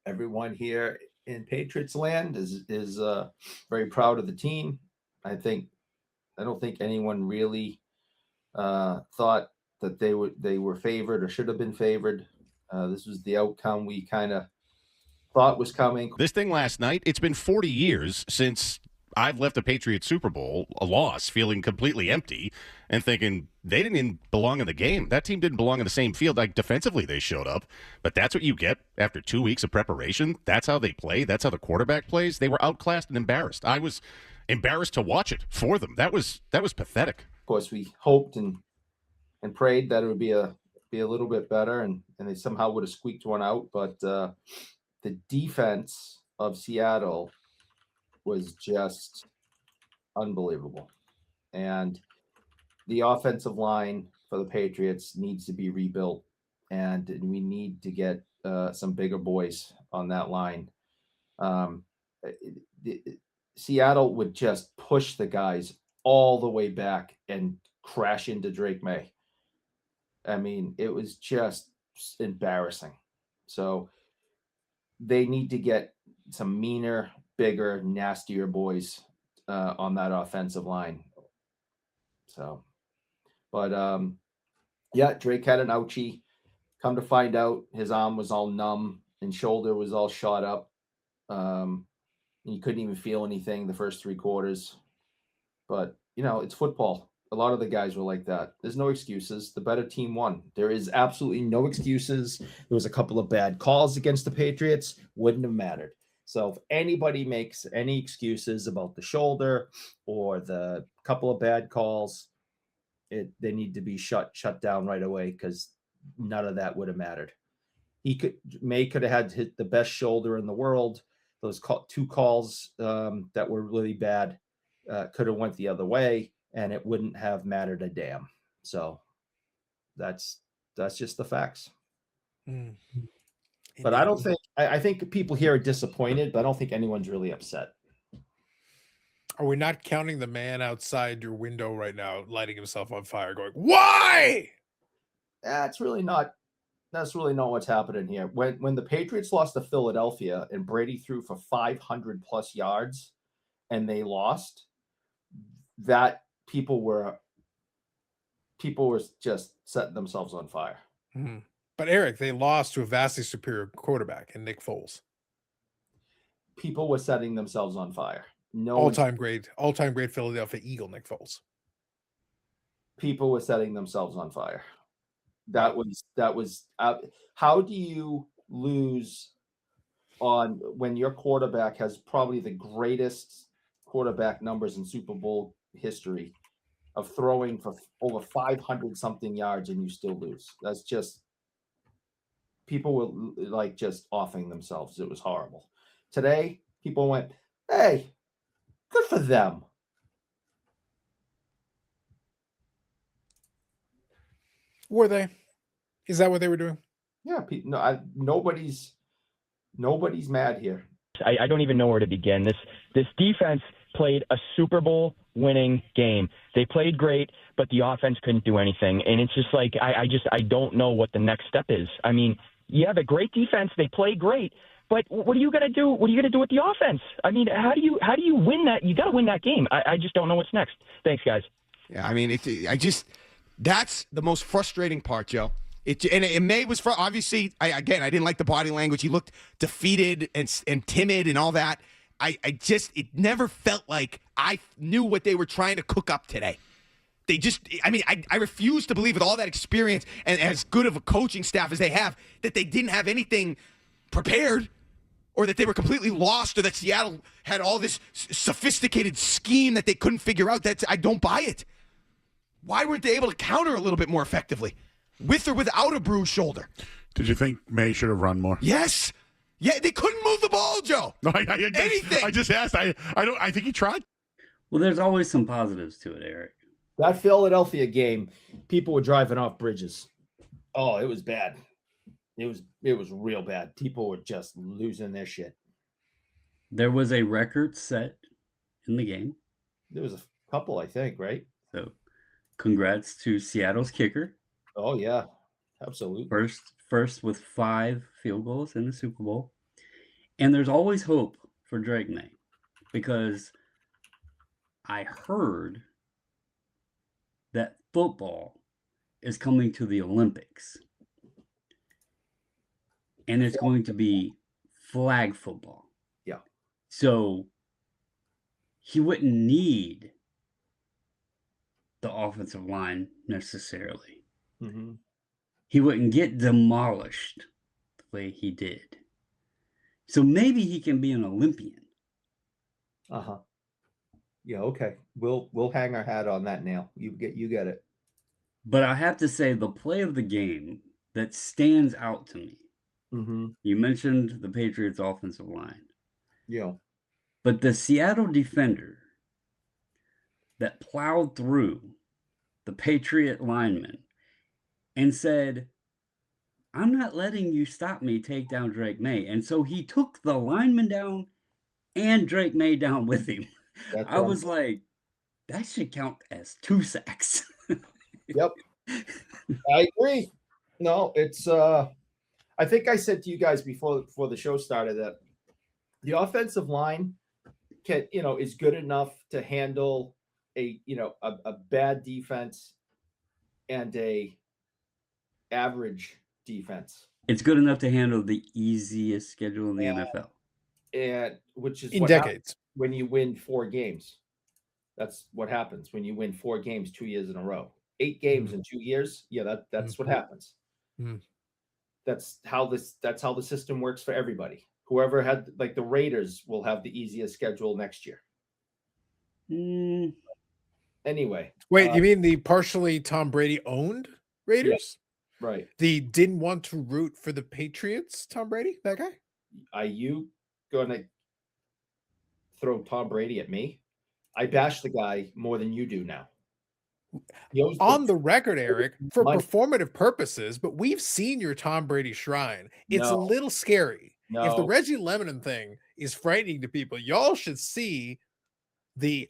[SPEAKER 3] Everyone here in Patriots land is very proud of the team. I don't think anyone really thought that they were favored or should have been favored. This was the outcome we kind of thought was coming.
[SPEAKER 4] This thing last night, it's been 40 years since I've left a Patriots Super Bowl, a loss, feeling completely empty and thinking they didn't even belong in the game. That team didn't belong in the same field. Like, defensively, they showed up. But that's what you get after 2 weeks of preparation. That's how they play. That's how the quarterback plays. They were outclassed and embarrassed. I was embarrassed to watch it for them. That was pathetic.
[SPEAKER 3] Of course, we hoped and prayed that it would be a little bit better, and they somehow would have squeaked one out. But the defense of Seattle was just unbelievable, and the offensive line for the Patriots needs to be rebuilt, and we need to get some bigger boys on that line. Seattle would just push the guys all the way back and crash into Drake May. I mean, it was just embarrassing. So they need to get some meaner, bigger, nastier boys on that offensive line. So, but yeah, Drake had an ouchie. Come to find out, his arm was all numb and shoulder was all shot up. You couldn't even feel anything the first 3 quarters. But, you know, it's football. A lot of the guys were like that. There's no excuses. The better team won. There is absolutely no excuses. There was a couple of bad calls against the Patriots. Wouldn't have mattered. So if anybody makes any excuses about the shoulder or the couple of bad calls, they need to be shut down right away, because none of that would have mattered. May could have had hit the best shoulder in the world. Those 2 calls that were really bad could have went the other way, and it wouldn't have mattered a damn. So that's just the facts. But I don't think I think people here are disappointed, but I don't think anyone's really upset.
[SPEAKER 1] Are we not counting the man outside your window right now, lighting himself on fire, going, "Why?"
[SPEAKER 3] That's really not what's happening here. When the Patriots lost to Philadelphia and Brady threw for 500 plus yards and they lost, that people were just setting themselves on fire.
[SPEAKER 1] Mm-hmm. But Eric, they lost to a vastly superior quarterback in Nick Foles.
[SPEAKER 3] People were setting themselves on fire.
[SPEAKER 1] All-time great Philadelphia Eagle Nick Foles.
[SPEAKER 3] People were setting themselves on fire. That was how do you lose on when your quarterback has probably the greatest quarterback numbers in Super Bowl history of throwing for over 500 something yards and you still lose? That's just, people were like just offing themselves. It was horrible. Today, people went, "Hey, good for them."
[SPEAKER 1] Were they? Is that what they were doing?
[SPEAKER 3] Yeah, nobody's mad here.
[SPEAKER 5] I don't even know where to begin. This defense played a Super Bowl winning game. They played great, but the offense couldn't do anything. And it's just like, I don't know what the next step is. I mean, you have a great defense. They play great, but what are you going to do? What are you going to do with the offense? I mean, how do you win that? You got to win that game. I just don't know what's next. Thanks, guys.
[SPEAKER 6] Yeah, I mean, that's the most frustrating part, Joe. And May was obviously. I didn't like the body language. He looked defeated and timid and all that. It never felt like I knew what they were trying to cook up today. I refuse to believe with all that experience and as good of a coaching staff as they have that they didn't have anything prepared, or that they were completely lost, or that Seattle had all this sophisticated scheme that they couldn't figure out. I don't buy it. Why weren't they able to counter a little bit more effectively, with or without a bruised shoulder?
[SPEAKER 7] Did you think May should have run more?
[SPEAKER 6] Yes. Yeah, they couldn't move the ball, Joe. Anything.
[SPEAKER 7] I just asked. I think he tried.
[SPEAKER 2] Well, there's always some positives to it, Eric.
[SPEAKER 3] That Philadelphia game, people were driving off bridges. Oh, it was bad. It was real bad. People were just losing their shit.
[SPEAKER 2] There was a record set in the game.
[SPEAKER 3] There was a couple, I think, right?
[SPEAKER 2] So, congrats to Seattle's kicker.
[SPEAKER 3] Oh yeah, absolutely.
[SPEAKER 2] First with 5 field goals in the Super Bowl. And there's always hope for Drake May because I heard that football is coming to the Olympics. And it's going to be flag football.
[SPEAKER 3] Yeah.
[SPEAKER 2] So he wouldn't need the offensive line necessarily.
[SPEAKER 3] Mm-hmm.
[SPEAKER 2] He wouldn't get demolished the way he did. So maybe he can be an Olympian.
[SPEAKER 3] Uh-huh. Yeah, okay. We'll hang our hat on that nail. You get it.
[SPEAKER 2] But I have to say the play of the game that stands out to me.
[SPEAKER 3] Mm-hmm.
[SPEAKER 2] You mentioned the Patriots offensive line.
[SPEAKER 3] Yeah.
[SPEAKER 2] But the Seattle defender that plowed through the Patriot lineman and said, I'm not letting you stop me take down Drake May. And so he took the lineman down and Drake May down with him. I was like, that should count as 2 sacks.
[SPEAKER 3] Yep. I agree. No, it's I think I said to you guys before the show started that the offensive line is good enough to handle a bad defense and a average defense.
[SPEAKER 2] It's good enough to handle the easiest schedule in the NFL.
[SPEAKER 3] And which is
[SPEAKER 1] in
[SPEAKER 3] what
[SPEAKER 1] decades.
[SPEAKER 3] When you win 4 games. That's what happens when you win 4 games 2 years in a row. 8 games in 2 years. Yeah, that's what happens.
[SPEAKER 1] Mm.
[SPEAKER 3] That's how the system works for everybody. Whoever had like the Raiders will have the easiest schedule next year. Anyway.
[SPEAKER 1] Wait, you mean the partially Tom Brady owned Raiders?
[SPEAKER 3] Yeah, right.
[SPEAKER 1] The didn't want to root for the Patriots, Tom Brady, that guy?
[SPEAKER 3] Are you gonna throw Tom Brady at me? I bash the guy more than you do now.
[SPEAKER 1] On the record, Eric, for performative purposes, but we've seen your Tom Brady shrine. It's a little scary.
[SPEAKER 3] No.
[SPEAKER 1] If the Reggie Lemon thing is frightening to people, y'all should see the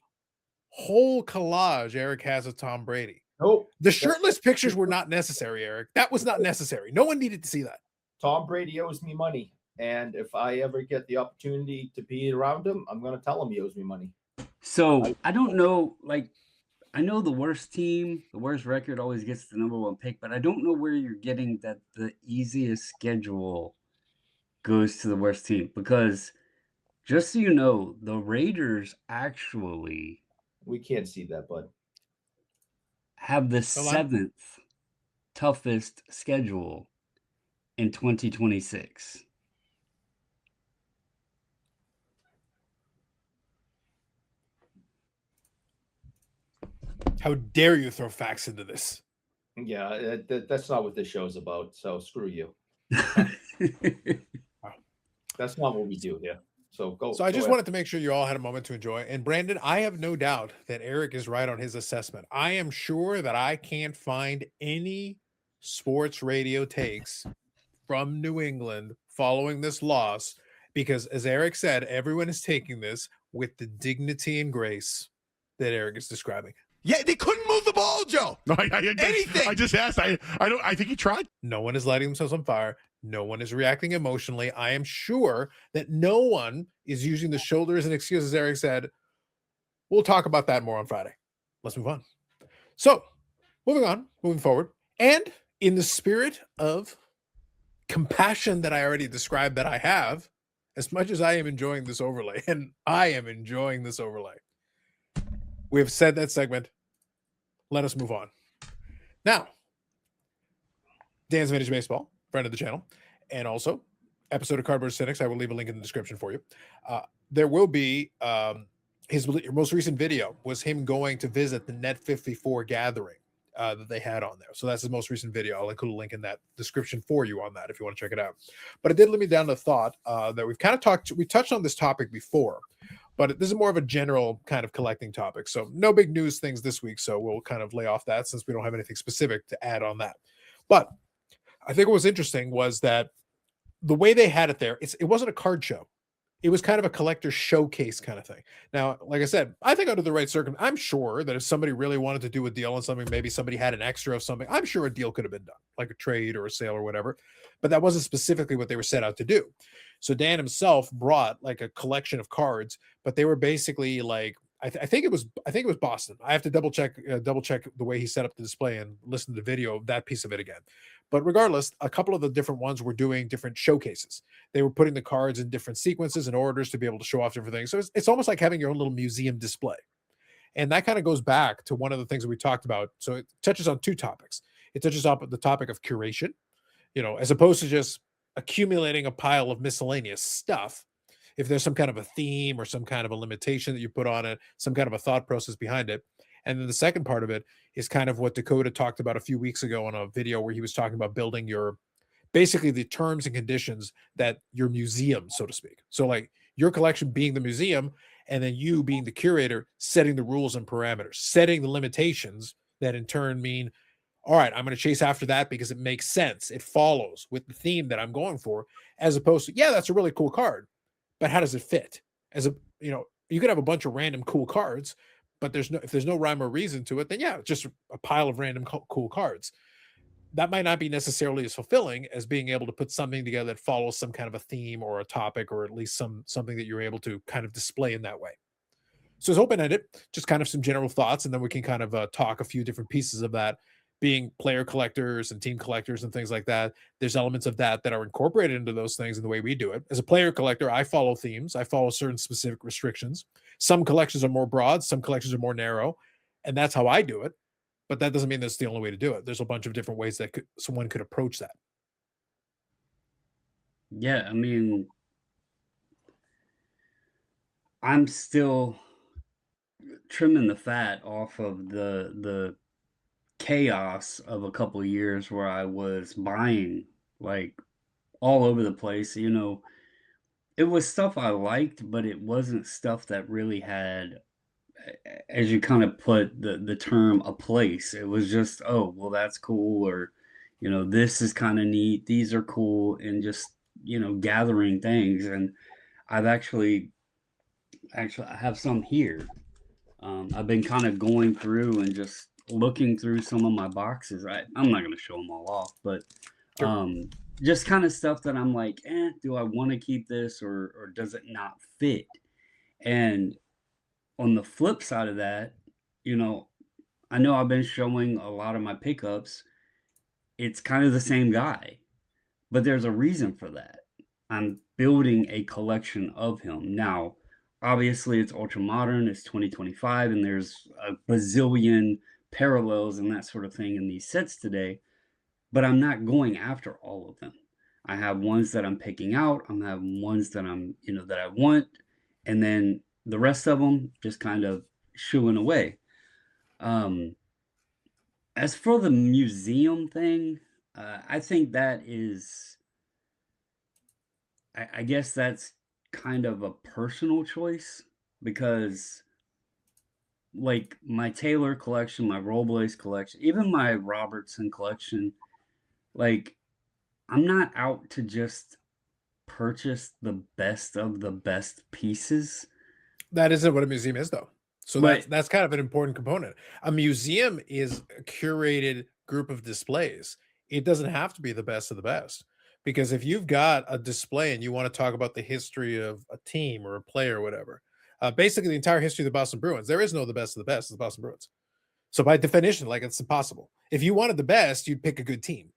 [SPEAKER 1] whole collage Eric has of Tom Brady.
[SPEAKER 3] Nope.
[SPEAKER 1] The shirtless pictures were not necessary, Eric. That was not necessary. No one needed to see that.
[SPEAKER 3] Tom Brady owes me money. And if I ever get the opportunity to be around him, I'm going to tell him he owes me money.
[SPEAKER 2] So I don't know, I know the worst team, the worst record always gets the number 1 pick, but I don't know where you're getting that the easiest schedule goes to the worst team. Because just so you know, the Raiders actually
[SPEAKER 3] we can't see that, bud.
[SPEAKER 2] Have the 7th toughest schedule in 2026.
[SPEAKER 1] How dare you throw facts into this?
[SPEAKER 3] Yeah, that's not what this show's about. So screw you. That's not what we do here. So go.
[SPEAKER 1] So I just wanted to make sure you all had a moment to enjoy. And Brandon, I have no doubt that Eric is right on his assessment. I am sure that I can't find any sports radio takes from New England following this loss because, as Eric said, everyone is taking this with the dignity and grace that Eric is describing.
[SPEAKER 6] Yeah, they couldn't move the ball, Joe.
[SPEAKER 7] No,
[SPEAKER 6] Anything.
[SPEAKER 7] I just asked. I think he tried.
[SPEAKER 1] No one is lighting themselves on fire. No one is reacting emotionally. I am sure that no one is using the shoulder as an excuse, as Eric said. We'll talk about that more on Friday. Let's move on. So, moving forward. And in the spirit of compassion that I already described that I have, as much as I am enjoying this overlay, and I am enjoying this overlay, we have said that segment. Let us move on. Now, Dan's Vintage Baseball, friend of the channel, and also episode of Cardboard Cynics. I will leave a link in the description for you. There will be his most recent video was him going to visit the Net 54 gathering that they had on there. So that's his most recent video. I'll include a link in that description for you on that if you want to check it out. But it did lead me down to thought that we've kind of we touched on this topic before, but this is more of a general kind of collecting topic. So no big news things this week. So we'll kind of lay off that since we don't have anything specific to add on that. But I think what was interesting was that the way they had it there, it wasn't a card show. it was kind of a collector showcase kind of thing. Now, like I said, I think under the right I'm sure that if somebody really wanted to do a deal on something, maybe somebody had an extra of something, I'm sure a deal could have been done, like a trade or a sale or whatever. But that wasn't specifically what they were set out to do. So Dan himself brought like a collection of cards, but they were basically like I think it was Boston. I have to double check the way he set up the display and listen to the video of that piece of it again. But regardless, a couple of the different ones were doing different showcases. They were putting the cards in different sequences and orders to be able to show off different things. So it's almost like having your own little museum display. And that kind of goes back to one of the things that we talked about. So it touches on two topics. It touches on the topic of curation, as opposed to just accumulating a pile of miscellaneous stuff. If there's some kind of a theme or some kind of a limitation that you put on it, some kind of a thought process behind it. And then the second part of it is kind of what Dakota talked about a few weeks ago on a video where he was talking about building basically the terms and conditions that your museum, so to speak. So like your collection being the museum, and then you being the curator, setting the rules and parameters, setting the limitations that in turn mean, all right, I'm going to chase after that because it makes sense. It follows with the theme that I'm going for, as opposed to, yeah, that's a really cool card, but how does it fit? You could have a bunch of random cool cards, but if there's no rhyme or reason to it, then yeah, just a pile of random cool cards. That might not be necessarily as fulfilling as being able to put something together that follows some kind of a theme or a topic, or at least something that you're able to kind of display in that way. So it's open-ended, just kind of some general thoughts, and then we can kind of talk a few different pieces of that, being player collectors and team collectors and things like that. There's elements of that are incorporated into those things in the way we do it. As a player collector, I follow themes. I follow certain specific restrictions. Some collections are more broad, some collections are more narrow, and that's how I do it. But that doesn't mean that's the only way to do it. There's a bunch of different ways that someone could approach that.
[SPEAKER 2] Yeah, I mean, I'm still trimming the fat off of the chaos of a couple of years where I was buying like all over the place. It was stuff I liked, but it wasn't stuff that really had, as you kind of put the term, a place. It was just, oh, well, that's cool, or this is kind of neat, these are cool, and just gathering things. And I've actually I have some here. I've been kind of going through and just looking through some of my boxes. I'm not going to show them all off, but just kind of stuff that I'm like, do I want to keep this, or does it not fit? And on the flip side of that, I know I've been showing a lot of my pickups. It's kind of the same guy, but there's a reason for that. I'm building a collection of him. Now, obviously, it's ultra modern, it's 2025, and there's a bazillion parallels and that sort of thing in these sets today, but I'm not going after all of them. I have ones that I'm picking out, I have ones that that I want, and then the rest of them just kind of shooing away. As for the museum thing, I think that is, I guess that's kind of a personal choice, because like my Taylor collection, my Robles collection, even my Robertson collection, like I'm not out to just purchase the best of the best pieces.
[SPEAKER 1] That isn't what a museum is, though. So
[SPEAKER 2] Right.
[SPEAKER 1] that's kind of an important component. A museum is a curated group of displays. It doesn't have to be the best of the best, because if you've got a display and you want to talk about the history of a team or a player or whatever, basically the entire history of the Boston Bruins, there is no the best of the best of the Boston Bruins. So by definition, like, it's impossible. If you wanted the best, you'd pick a good team.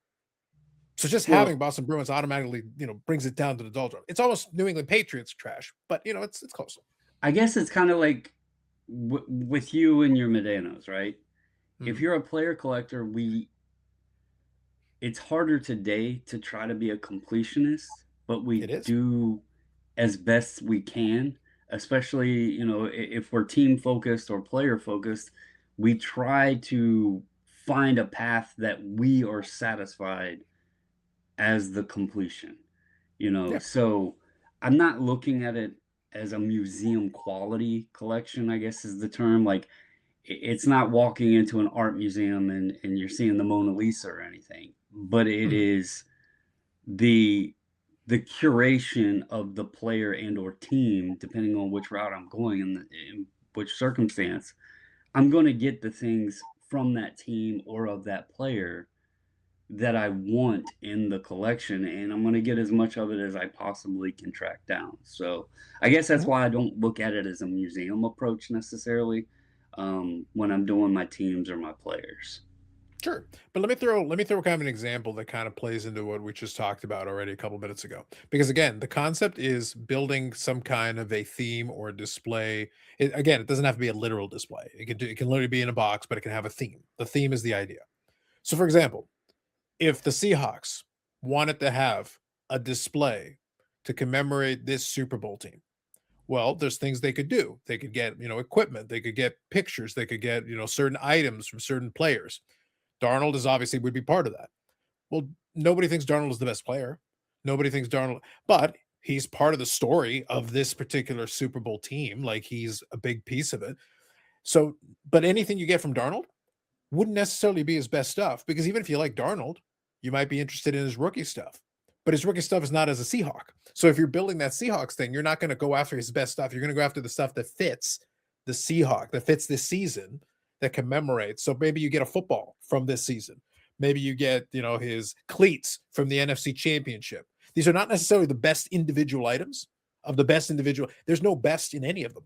[SPEAKER 1] So just having Boston Bruins automatically, brings it down to the doldrum. It's almost New England Patriots trash, but it's close.
[SPEAKER 2] I guess it's kind of like with you and your Medanos, right? If you're a player collector, it's harder today to try to be a completionist, but we do as best we can, especially, if we're team focused or player focused, we try to find a path that we are satisfied as the completion, so I'm not looking at it as a museum quality collection, I guess is the term. Like, it's not walking into an art museum and you're seeing the Mona Lisa or anything, but it is the the curation of the player and or team, depending on which route I'm going in which circumstance, I'm going to get the things from that team or of that player that I want in the collection, and I'm going to get as much of it as I possibly can track down. So I guess that's why I don't look at it as a museum approach necessarily when I'm doing my teams or my players.
[SPEAKER 1] Sure, but let me throw kind of an example that kind of plays into what we just talked about already a couple minutes ago. Because again, the concept is building some kind of a theme or display. Again, it doesn't have to be a literal display. It can literally be in a box, but it can have a theme. The theme is the idea. So, for example, if the Seahawks wanted to have a display to commemorate this Super Bowl team, well, there's things they could do. They could get, equipment, they could get pictures, they could get, certain items from certain players. Darnold is obviously would be part of that. Well, nobody thinks Darnold is the best player. Nobody thinks Darnold, but he's part of the story of this particular Super Bowl team. Like he's a big piece of it. So, but anything you get from Darnold wouldn't necessarily be his best stuff because even if you like Darnold, you might be interested in his rookie stuff. But his rookie stuff is not as a Seahawk. So if you're building that Seahawks thing, you're not going to go after his best stuff. You're going to go after the stuff that fits the Seahawk, that fits this season, that commemorates. So maybe you get a football from this season. Maybe you get, his cleats from the NFC Championship. These are not necessarily the best individual items of the best individual. There's no best in any of them,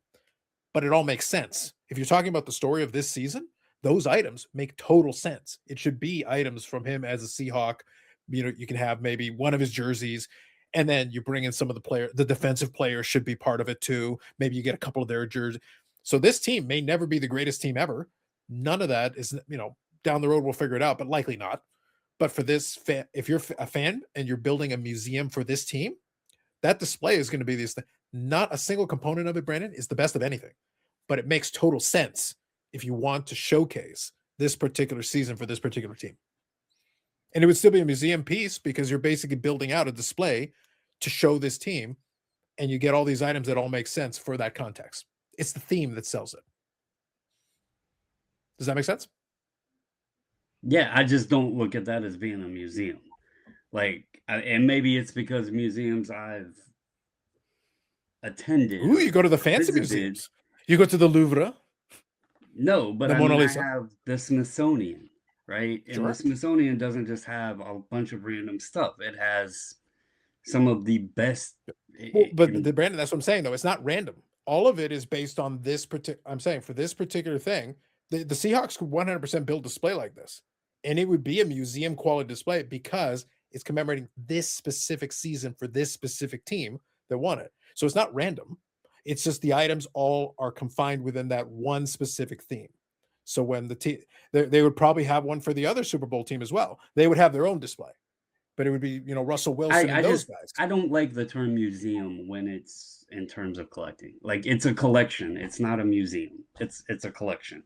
[SPEAKER 1] but it all makes sense. If you're talking about the story of this season, those items make total sense. It should be items from him as a Seahawk. You can have maybe one of his jerseys, and then you bring in some of the defensive players should be part of it too. Maybe you get a couple of their jerseys. So this team may never be the greatest team ever. None of that is, down the road we'll figure it out, but likely not. But for this fan, if you're a fan and you're building a museum for this team, that display is going to be this thing. Not a single component of it, Brandon, is the best of anything, but it makes total sense if you want to showcase this particular season for this particular team. And it would still be a museum piece because you're basically building out a display to show this team, and you get all these items that all make sense for that context. It's the theme that sells it. Does that make sense?
[SPEAKER 2] Yeah, I just don't look at that as being a museum. And maybe it's because museums I've attended.
[SPEAKER 1] Ooh, you go to the fancy
[SPEAKER 2] visited.
[SPEAKER 1] museums. You go to the Louvre.
[SPEAKER 2] No, but
[SPEAKER 1] The
[SPEAKER 2] I
[SPEAKER 1] Mona
[SPEAKER 2] mean, I
[SPEAKER 1] Lisa.
[SPEAKER 2] have the Smithsonian, right? And
[SPEAKER 1] Sure.
[SPEAKER 2] the Smithsonian doesn't just have a bunch of random stuff. It has some of the best.
[SPEAKER 1] Well, but Brandon, that's what I'm saying, though. It's not random. All of it is based on this particular. I'm saying for this particular thing, the Seahawks could 100% build a display like this, and it would be a museum quality display because it's commemorating this specific season for this specific team that won it. So it's not random. It's just the items all are confined within that one specific theme. So when the team, they would probably have one for the other Super Bowl team as well. They would have their own display, but it would be, Russell Wilson and those guys.
[SPEAKER 2] I don't like the term museum when it's in terms of collecting. Like it's a collection. It's not a museum. It's a collection.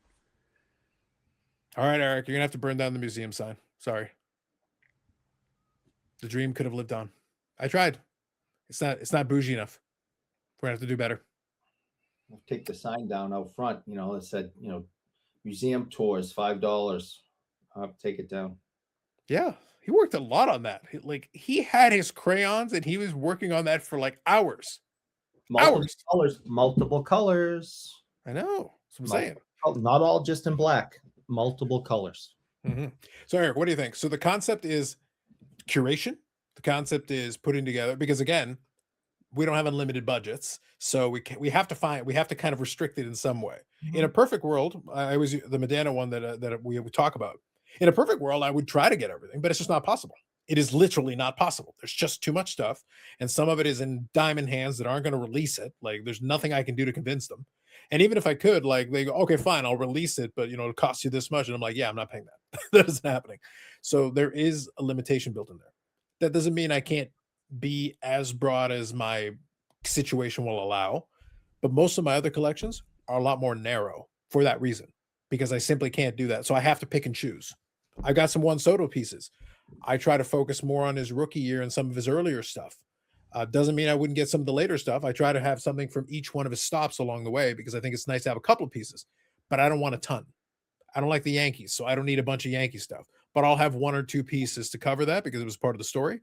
[SPEAKER 1] All right, Eric, you're gonna have to burn down the museum sign. Sorry. The dream could have lived on. I tried. It's not bougie enough. We're gonna have to do better.
[SPEAKER 3] Take the sign down out front, that said, museum tours, $5. I'll take it down.
[SPEAKER 1] Yeah, he worked a lot on that. He had his crayons and he was working on that for like hours.
[SPEAKER 3] Multiple colors.
[SPEAKER 1] I know. That's what I'm saying.
[SPEAKER 3] Not all just in black. Multiple colors.
[SPEAKER 1] Mm-hmm. So, Eric, what do you think? So the concept is curation. The concept is putting together, because again, we don't have unlimited budgets, so we have to kind of restrict it in some way. Mm-hmm. In a perfect world, I was the Medina one that we talk about. In a perfect world, I would try to get everything, but it's just not possible. It is literally not possible. There's just too much stuff, and some of it is in diamond hands that aren't going to release it. Like there's nothing I can do to convince them. And even if I could, like they go, okay, fine, I'll release it, but it'll cost you this much. And I'm like, yeah, I'm not paying that. That isn't happening. So there is a limitation built in there. That doesn't mean I can't be as broad as my situation will allow, but most of my other collections are a lot more narrow for that reason, because I simply can't do that. So I have to pick and choose. I got some Juan Soto pieces. I try to focus more on his rookie year and some of his earlier stuff. Doesn't mean I wouldn't get some of the later stuff. I try to have something from each one of his stops along the way because I think it's nice to have a couple of pieces, but I don't want a ton. I don't like the Yankees, so I don't need a bunch of Yankee stuff, but I'll have one or two pieces to cover that because it was part of the story.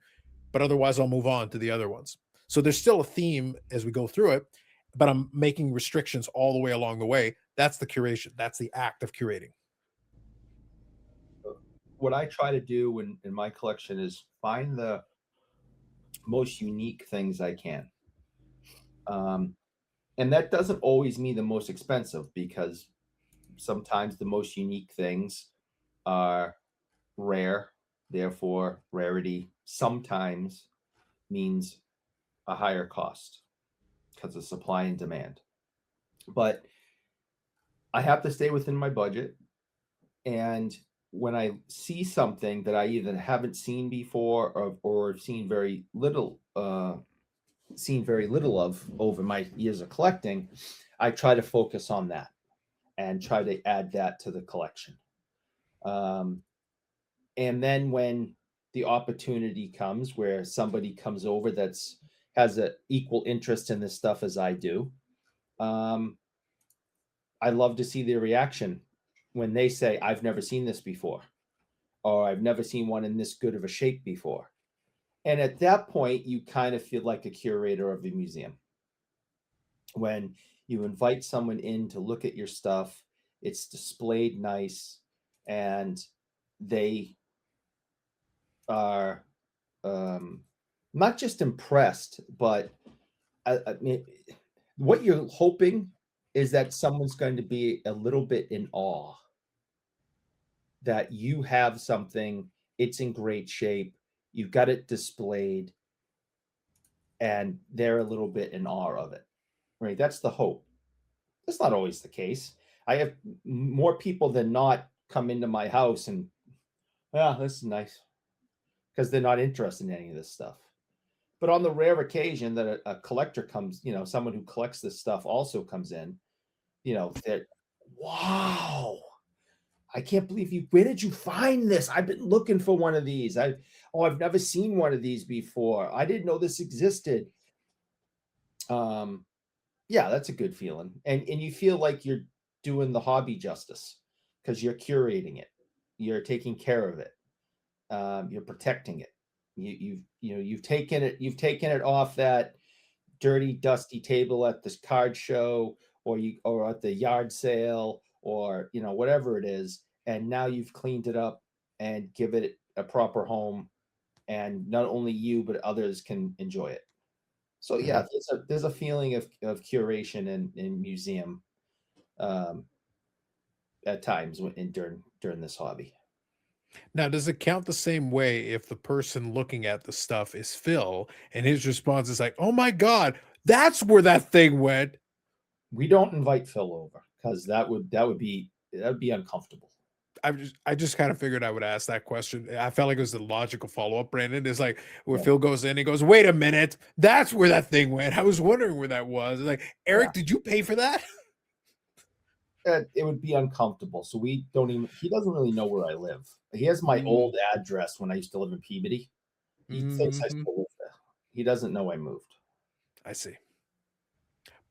[SPEAKER 1] but otherwise I'll move on to the other ones. So there's still a theme as we go through it, but I'm making restrictions all the way along the way. That's the curation. That's the act of curating.
[SPEAKER 3] What I try to do in my collection is find the most unique things I can. And that doesn't always mean the most expensive, because sometimes the most unique things are rare. Therefore, rarity sometimes means a higher cost because of supply and demand. But I have to stay within my budget. And when I see something that I either haven't seen before or seen very little of over my years of collecting, I try to focus on that and try to add that to the collection. And then when the opportunity comes where somebody comes over has an equal interest in this stuff as I do, I love to see their reaction when they say, I've never seen this before, or I've never seen one in this good of a shape before. And at that point, you kind of feel like a curator of the museum. When you invite someone in to look at your stuff, it's displayed nice, and they are not just impressed, but I mean, what you're hoping is that someone's going to be a little bit in awe that you have something, it's in great shape, you've got it displayed, and they're a little bit in awe of it, right? That's the hope. That's not always the case. I have more people than not come into my house and, yeah, this is nice, because they're not interested in any of this stuff. But on the rare occasion that a collector comes, someone who collects this stuff also comes in, that, wow, I can't believe where did you find this? I've been looking for one of these. I've never seen one of these before. I didn't know this existed. Yeah, that's a good feeling. And you feel like you're doing the hobby justice because you're curating it. You're taking care of it. You're protecting it. You've taken it off that dirty, dusty table at this card show or at the yard sale or whatever it is, and now you've cleaned it up and give it a proper home, and not only you but others can enjoy it. So yeah, there's a feeling of curation in museum at times during this hobby.
[SPEAKER 1] Now, does it count the same way if the person looking at the stuff is Phil and his response is like, oh my God, that's where that thing went?
[SPEAKER 3] We don't invite Phil over because that would be uncomfortable.
[SPEAKER 1] I just kind of figured I would ask that question. I felt like it was the logical follow-up, Brandon. It's like where Phil goes in, he goes, wait a minute, that's where that thing went. I was wondering where that was. Like, Eric, did you pay for that?
[SPEAKER 3] It would be uncomfortable. So he doesn't really know where I live. He has my old address when I used to live in Peabody. He thinks I still live there. He doesn't know I moved.
[SPEAKER 1] I see.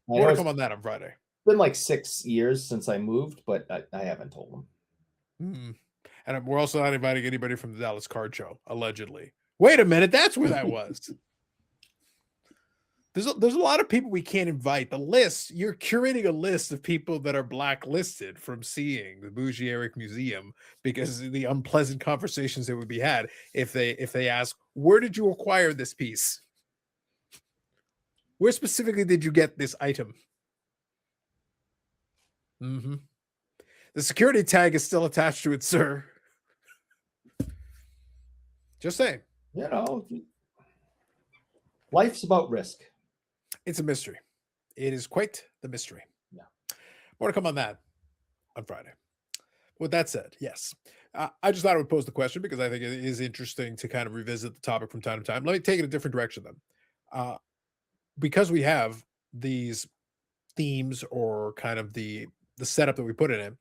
[SPEAKER 1] More to come on that on Friday.
[SPEAKER 3] It's been like 6 years since I moved, but I haven't told him.
[SPEAKER 1] And we're also not inviting anybody from the Dallas Card Show, allegedly. Wait a minute, that's where that was. There's a lot of people we can't invite. The list, you're curating a list of people that are blacklisted from seeing the Bougie Eric Museum because of the unpleasant conversations that would be had if they ask, where did you acquire this piece? Where specifically did you get this item? The security tag is still attached to it, sir. Just saying.
[SPEAKER 3] Life's about risk.
[SPEAKER 1] It's a mystery. It is quite the mystery.
[SPEAKER 3] Yeah.
[SPEAKER 1] More to come on that on Friday. With that said, yes. I just thought I would pose the question because I think it is interesting to kind of revisit the topic from time to time. Let me take it a different direction then. Because we have these themes or kind of the setup that we put in,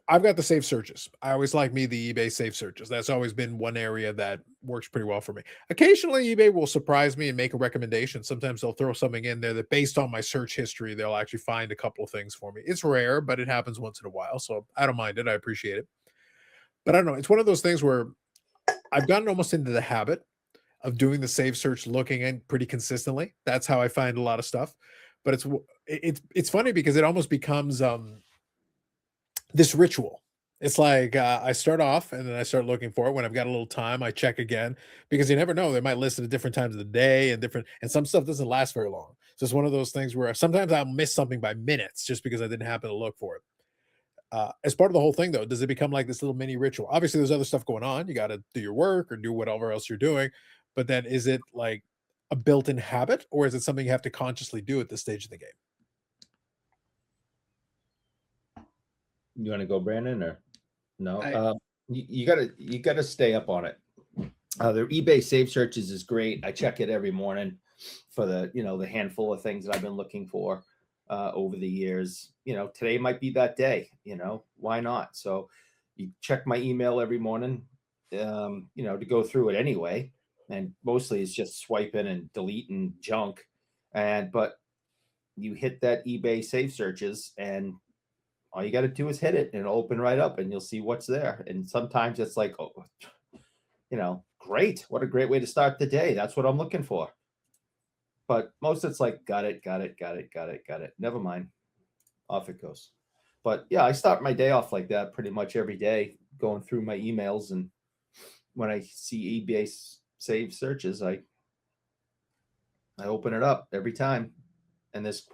[SPEAKER 1] I've got the safe searches. I always like the eBay safe searches. That's always been one area that works pretty well for me. Occasionally, eBay will surprise me and make a recommendation. Sometimes they'll throw something in there that based on my search history, they'll actually find a couple of things for me. It's rare, but it happens once in a while. So I don't mind it. I appreciate it. But I don't know. It's one of those things where I've gotten almost into the habit of doing the save search, looking in pretty consistently. That's how I find a lot of stuff. But it's funny because it almost becomes this ritual. It's like I start off and then I start looking for it. When I've got a little time, I check again because you never know. They might list it at different times of the day and some stuff doesn't last very long. So it's one of those things where sometimes I'll miss something by minutes just because I didn't happen to look for it. As part of the whole thing, though, does it become like this little mini ritual? Obviously, there's other stuff going on. You got to do your work or do whatever else you're doing. But then is it like a built-in habit, or is it something you have to consciously do at this stage of the game?
[SPEAKER 3] You want to go, Brandon, or no?
[SPEAKER 2] I-
[SPEAKER 3] You gotta stay up on it. The eBay save searches is great. I check it every morning for the handful of things that I've been looking for over the years. Today might be that day. Why not? So you check my email every morning. To go through it anyway, and mostly it's just swiping and deleting junk. But you hit that eBay save searches, and all you got to do is hit it and it'll open right up and you'll see what's there. And sometimes it's like, oh, great. What a great way to start the day. That's what I'm looking for. But most it's like, got it. Never mind. Off it goes. But yeah, I start my day off like that pretty much every day, going through my emails. And when I see eBay save searches, I open it up every time. And this,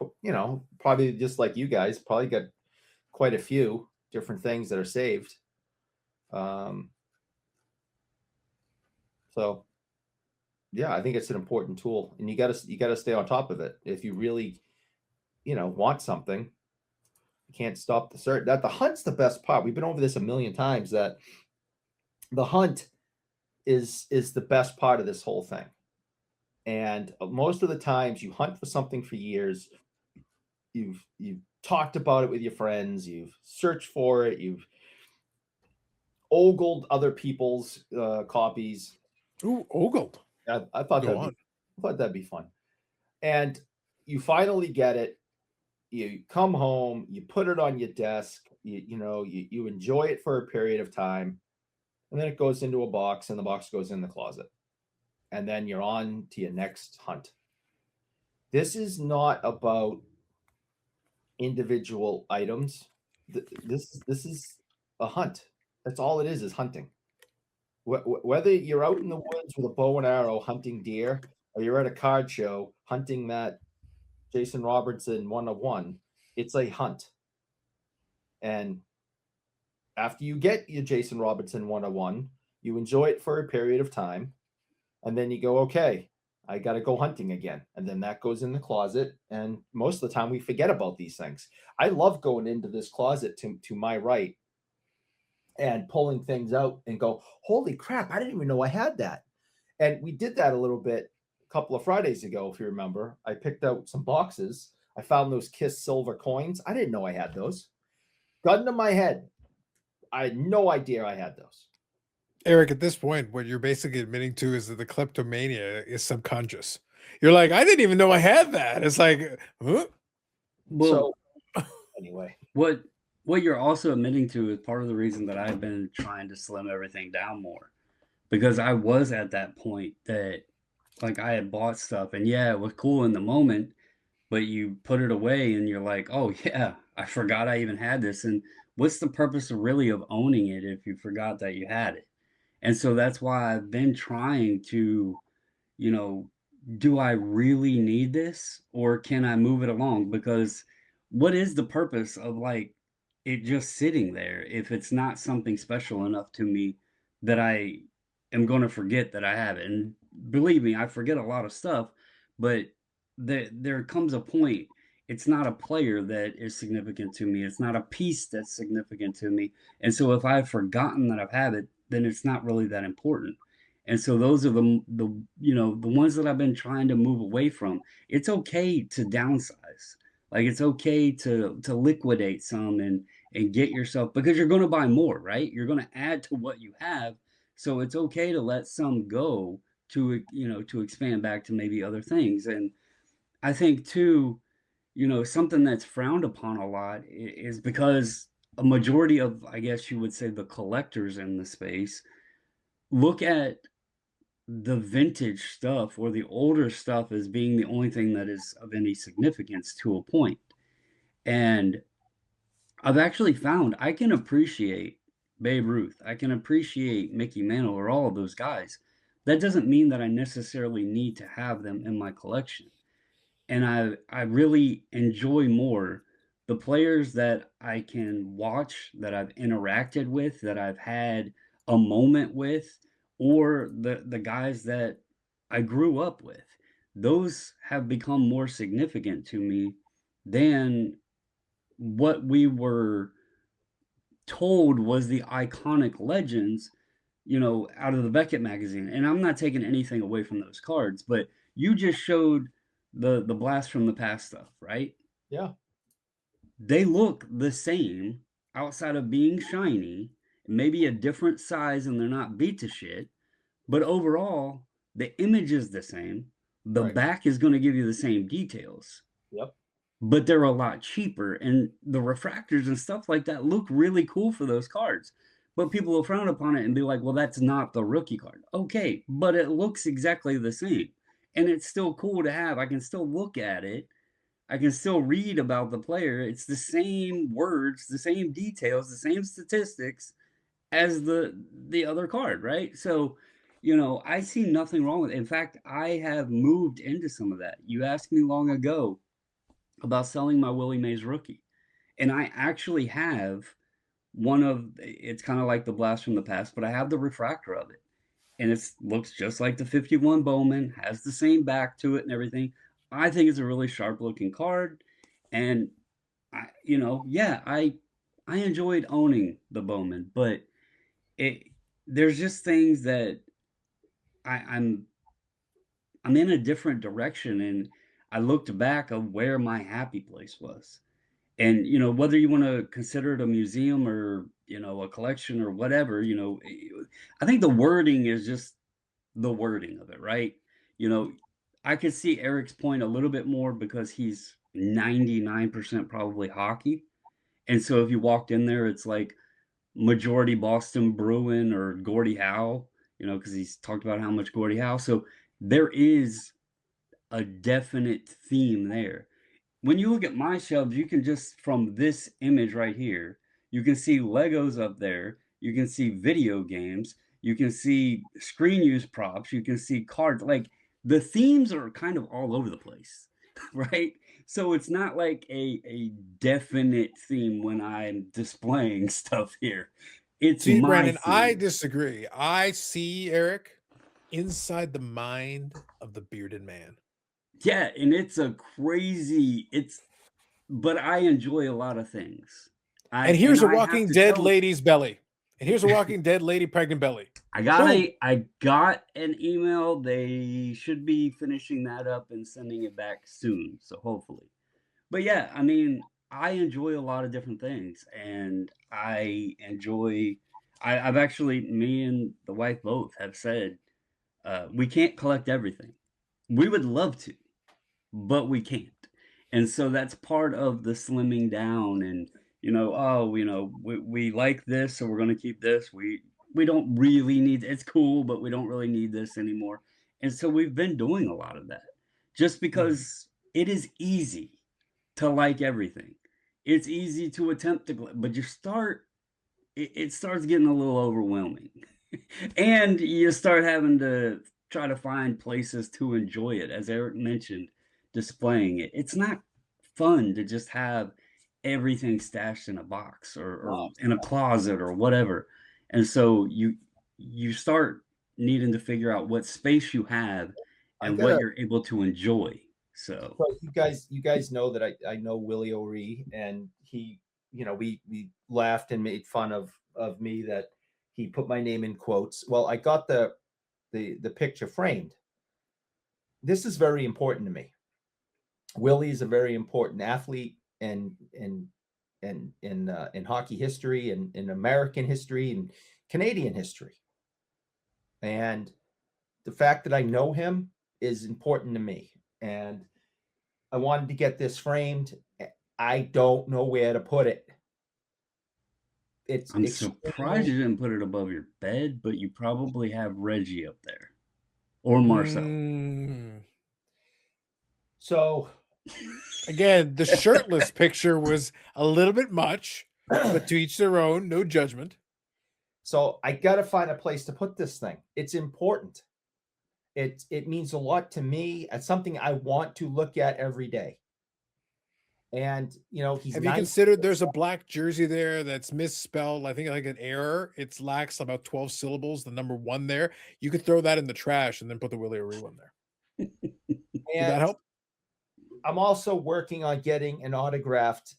[SPEAKER 3] probably just like you guys, probably got quite a few different things that are saved. So yeah, I think it's an important tool, and you gotta stay on top of it. If you really, want something, you can't stop the search. That the hunt's the best part. We've been over this a million times, that the hunt is the best part of this whole thing. And most of the times you hunt for something for years, you've talked about it with your friends, you've searched for it, you've ogled other people's copies.
[SPEAKER 1] Ooh, ogled.
[SPEAKER 3] I thought that'd be fun. And you finally get it. You come home, you put it on your desk, you enjoy it for a period of time, and then it goes into a box, and the box goes in the closet. And then you're on to your next hunt. This is not about individual items. This is a hunt. That's all it is hunting. Whether you're out in the woods with a bow and arrow hunting deer, or you're at a card show hunting that Jason Robertson 101, it's a hunt. And after you get your Jason Robertson 101, you enjoy it for a period of time, and then you go, okay, I got to go hunting again. And then that goes in the closet. And most of the time we forget about these things. I love going into this closet to my right and pulling things out and go, holy crap, I didn't even know I had that. And we did that a little bit a couple of Fridays ago, if you remember. I picked out some boxes. I found those Kiss silver coins. I didn't know I had those. Gun to my head, I had no idea I had those.
[SPEAKER 1] Eric, at this point, what you're basically admitting to is that the kleptomania is subconscious. You're like, I didn't even know I had that. It's like, huh?
[SPEAKER 2] Well,
[SPEAKER 3] So anyway,
[SPEAKER 2] what you're also admitting to is part of the reason that I've been trying to slim everything down more, because I was at that point that, like, I had bought stuff and yeah, it was cool in the moment, but you put it away and you're like, oh yeah, I forgot I even had this. And what's the purpose of owning it if you forgot that you had it? And so that's why I've been trying to, do I really need this, or can I move it along? Because what is the purpose of it just sitting there if it's not something special enough to me that I am going to forget that I have it? And believe me, I forget a lot of stuff, but there comes a point. It's not a player that is significant to me. It's not a piece that's significant to me. And so if I've forgotten that I've had it, then it's not really that important. And so those are the ones that I've been trying to move away from. It's okay to downsize. Like, it's okay to liquidate some and get yourself, because you're going to buy more, right? You're going to add to what you have. So it's okay to let some go to expand back to maybe other things. And I think too, something that's frowned upon a lot is because a majority of, I guess you would say, the collectors in the space look at the vintage stuff or the older stuff as being the only thing that is of any significance to a point. And I've actually found I can appreciate Babe Ruth. I can appreciate Mickey Mantle or all of those guys. That doesn't mean that I necessarily need to have them in my collection. And I really enjoy more the players that I can watch, that I've interacted with, that I've had a moment with, or the guys that I grew up with. Those have become more significant to me than what we were told was the iconic legends, out of the Beckett magazine. And I'm not taking anything away from those cards, but you just showed the blast from the past stuff, right?
[SPEAKER 3] Yeah.
[SPEAKER 2] They look the same outside of being shiny, maybe a different size and they're not beat to shit, but overall the image is the same. The
[SPEAKER 3] Right.
[SPEAKER 2] back is going to give you the same details.
[SPEAKER 3] Yep.
[SPEAKER 2] But they're a lot cheaper, and the refractors and stuff like that look really cool for those cards. But people will frown upon it and be like, well, that's not the rookie card. Okay, but it looks exactly the same. And it's still cool to have. I can still look at it. I can still read about the player. It's the same words, the same details, the same statistics as the other card, right? So, I see nothing wrong with it. In fact, I have moved into some of that. You asked me long ago about selling my Willie Mays rookie. And I actually have it's kind of like the blast from the past, but I have the refractor of it. And it looks just like the 51 Bowman, has the same back to it and everything. I think it's a really sharp looking card. And I enjoyed owning the Bowman, but there's just things that I'm in a different direction, and I looked back of where my happy place was. And whether you want to consider it a museum or a collection or whatever, I think the wording is just the wording of it, right? I could see Eric's point a little bit more because he's 99% probably hockey. And so if you walked in there, it's like majority Boston Bruin or Gordie Howe, because he's talked about how much Gordie Howe. So there is a definite theme there. When you look at my shelves, you can just, from this image right here, you can see Legos up there. You can see video games. You can see screen use props. You can see cards. Like, the themes are kind of all over the place, right? So it's not like a definite theme when I'm displaying stuff here. It's
[SPEAKER 1] See,
[SPEAKER 2] my
[SPEAKER 1] Brandon, I
[SPEAKER 2] theme.
[SPEAKER 1] disagree. I see, Eric, inside the mind of the bearded man.
[SPEAKER 2] Yeah, and but I enjoy a lot of things.
[SPEAKER 1] And here's a
[SPEAKER 2] I have
[SPEAKER 1] walking
[SPEAKER 2] to
[SPEAKER 1] dead
[SPEAKER 2] tell
[SPEAKER 1] lady's belly. And here's a walking dead lady pregnant belly.
[SPEAKER 2] I got
[SPEAKER 1] Boom.
[SPEAKER 2] I got an email. They should be finishing that up and sending it back soon, so hopefully. But yeah, I mean, I enjoy a lot of different things, and I've actually, me and the wife both have said, we can't collect everything. We would love to, but we can't. And so that's part of the slimming down and, we like this, so we're going to keep this. We don't really need, it's cool, but we don't really need this anymore. And so we've been doing a lot of that just because it is easy to like everything. It's easy to attempt to, but it starts getting a little overwhelming. And you start having to try to find places to enjoy it. As Eric mentioned, displaying it. It's not fun to just have everything stashed in a box or in a closet or whatever. And so you start needing to figure out what space you have and what you're able to enjoy. So
[SPEAKER 3] you guys know that I know Willie O'Ree, and he, we laughed and made fun of me that he put my name in quotes. Well, I got the picture framed. This is very important to me. Willie is a very important athlete in hockey history and in American history and Canadian history. And the fact that I know him is important to me. And I wanted to get this framed. I don't know where to put it.
[SPEAKER 2] I'm surprised you didn't put it above your bed, but you probably have Reggie up there. or Marcel?
[SPEAKER 3] So
[SPEAKER 1] Again, the shirtless picture was a little bit much, but to each their own, no judgment.
[SPEAKER 3] So I got to find a place to put this thing. It's important. It means a lot to me. It's something I want to look at every day. And he's
[SPEAKER 1] Have you considered there's a black jersey there that's misspelled? I think like an error. It lacks about 12 syllables. The number 1 there. You could throw that in the trash and then put the Willie O'Ree one there. Would that help?
[SPEAKER 3] I'm also working on getting an autographed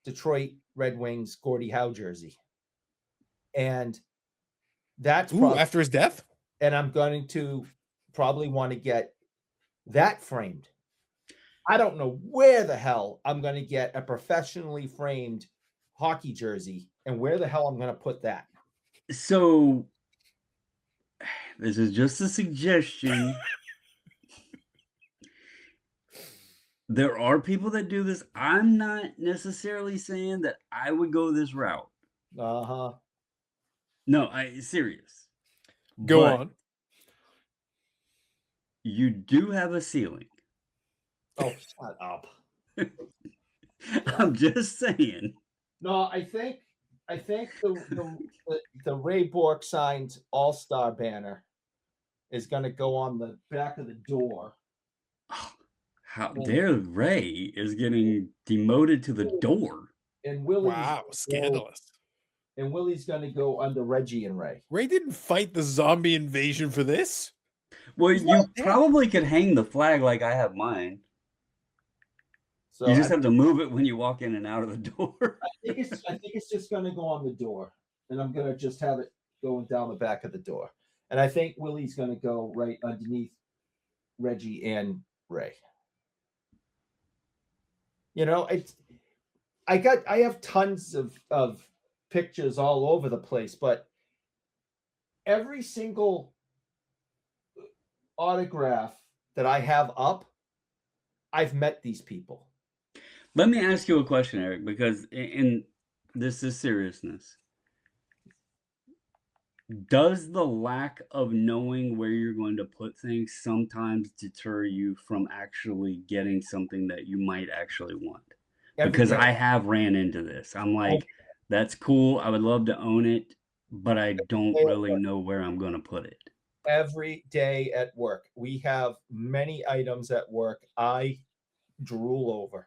[SPEAKER 3] Detroit Red Wings Gordie Howe jersey. And that's
[SPEAKER 1] after his death?
[SPEAKER 3] And I'm going to probably want to get that framed. I don't know where the hell I'm going to get a professionally framed hockey jersey and where the hell I'm going to put that.
[SPEAKER 2] So this is just a suggestion. There are people that do this. I'm not necessarily saying that I would go this route.
[SPEAKER 3] Uh-huh.
[SPEAKER 2] No, serious.
[SPEAKER 1] Go
[SPEAKER 2] But
[SPEAKER 1] on.
[SPEAKER 2] You do have a ceiling.
[SPEAKER 3] Oh, shut up.
[SPEAKER 2] I'm just saying.
[SPEAKER 3] No, I think the Ray Bork signed All-Star banner is going to go on the back of the door.
[SPEAKER 2] How dare Ray is getting demoted to the door.
[SPEAKER 3] And Willie's
[SPEAKER 1] scandalous.
[SPEAKER 3] And Willie's going to go under Reggie and Ray.
[SPEAKER 1] Ray didn't fight the zombie invasion for this.
[SPEAKER 2] Well, you probably could hang the flag like I have mine. So you just have to move it when you walk in and out of the door.
[SPEAKER 3] I think it's just going to go on the door, and I'm going to just have it going down the back of the door. And I think Willie's going to go right underneath Reggie and Ray. I have tons of pictures all over the place, but every single autograph that I have up, I've met these people.
[SPEAKER 2] Let me ask you a question, Eric, because in this is seriousness. Does the lack of knowing where you're going to put things sometimes deter you from actually getting something that you might actually want? Because I have ran into this. I'm like, that's cool. I would love to own it, but I don't really know where I'm going to put it.
[SPEAKER 3] Every day at work, we have many items at work I drool over.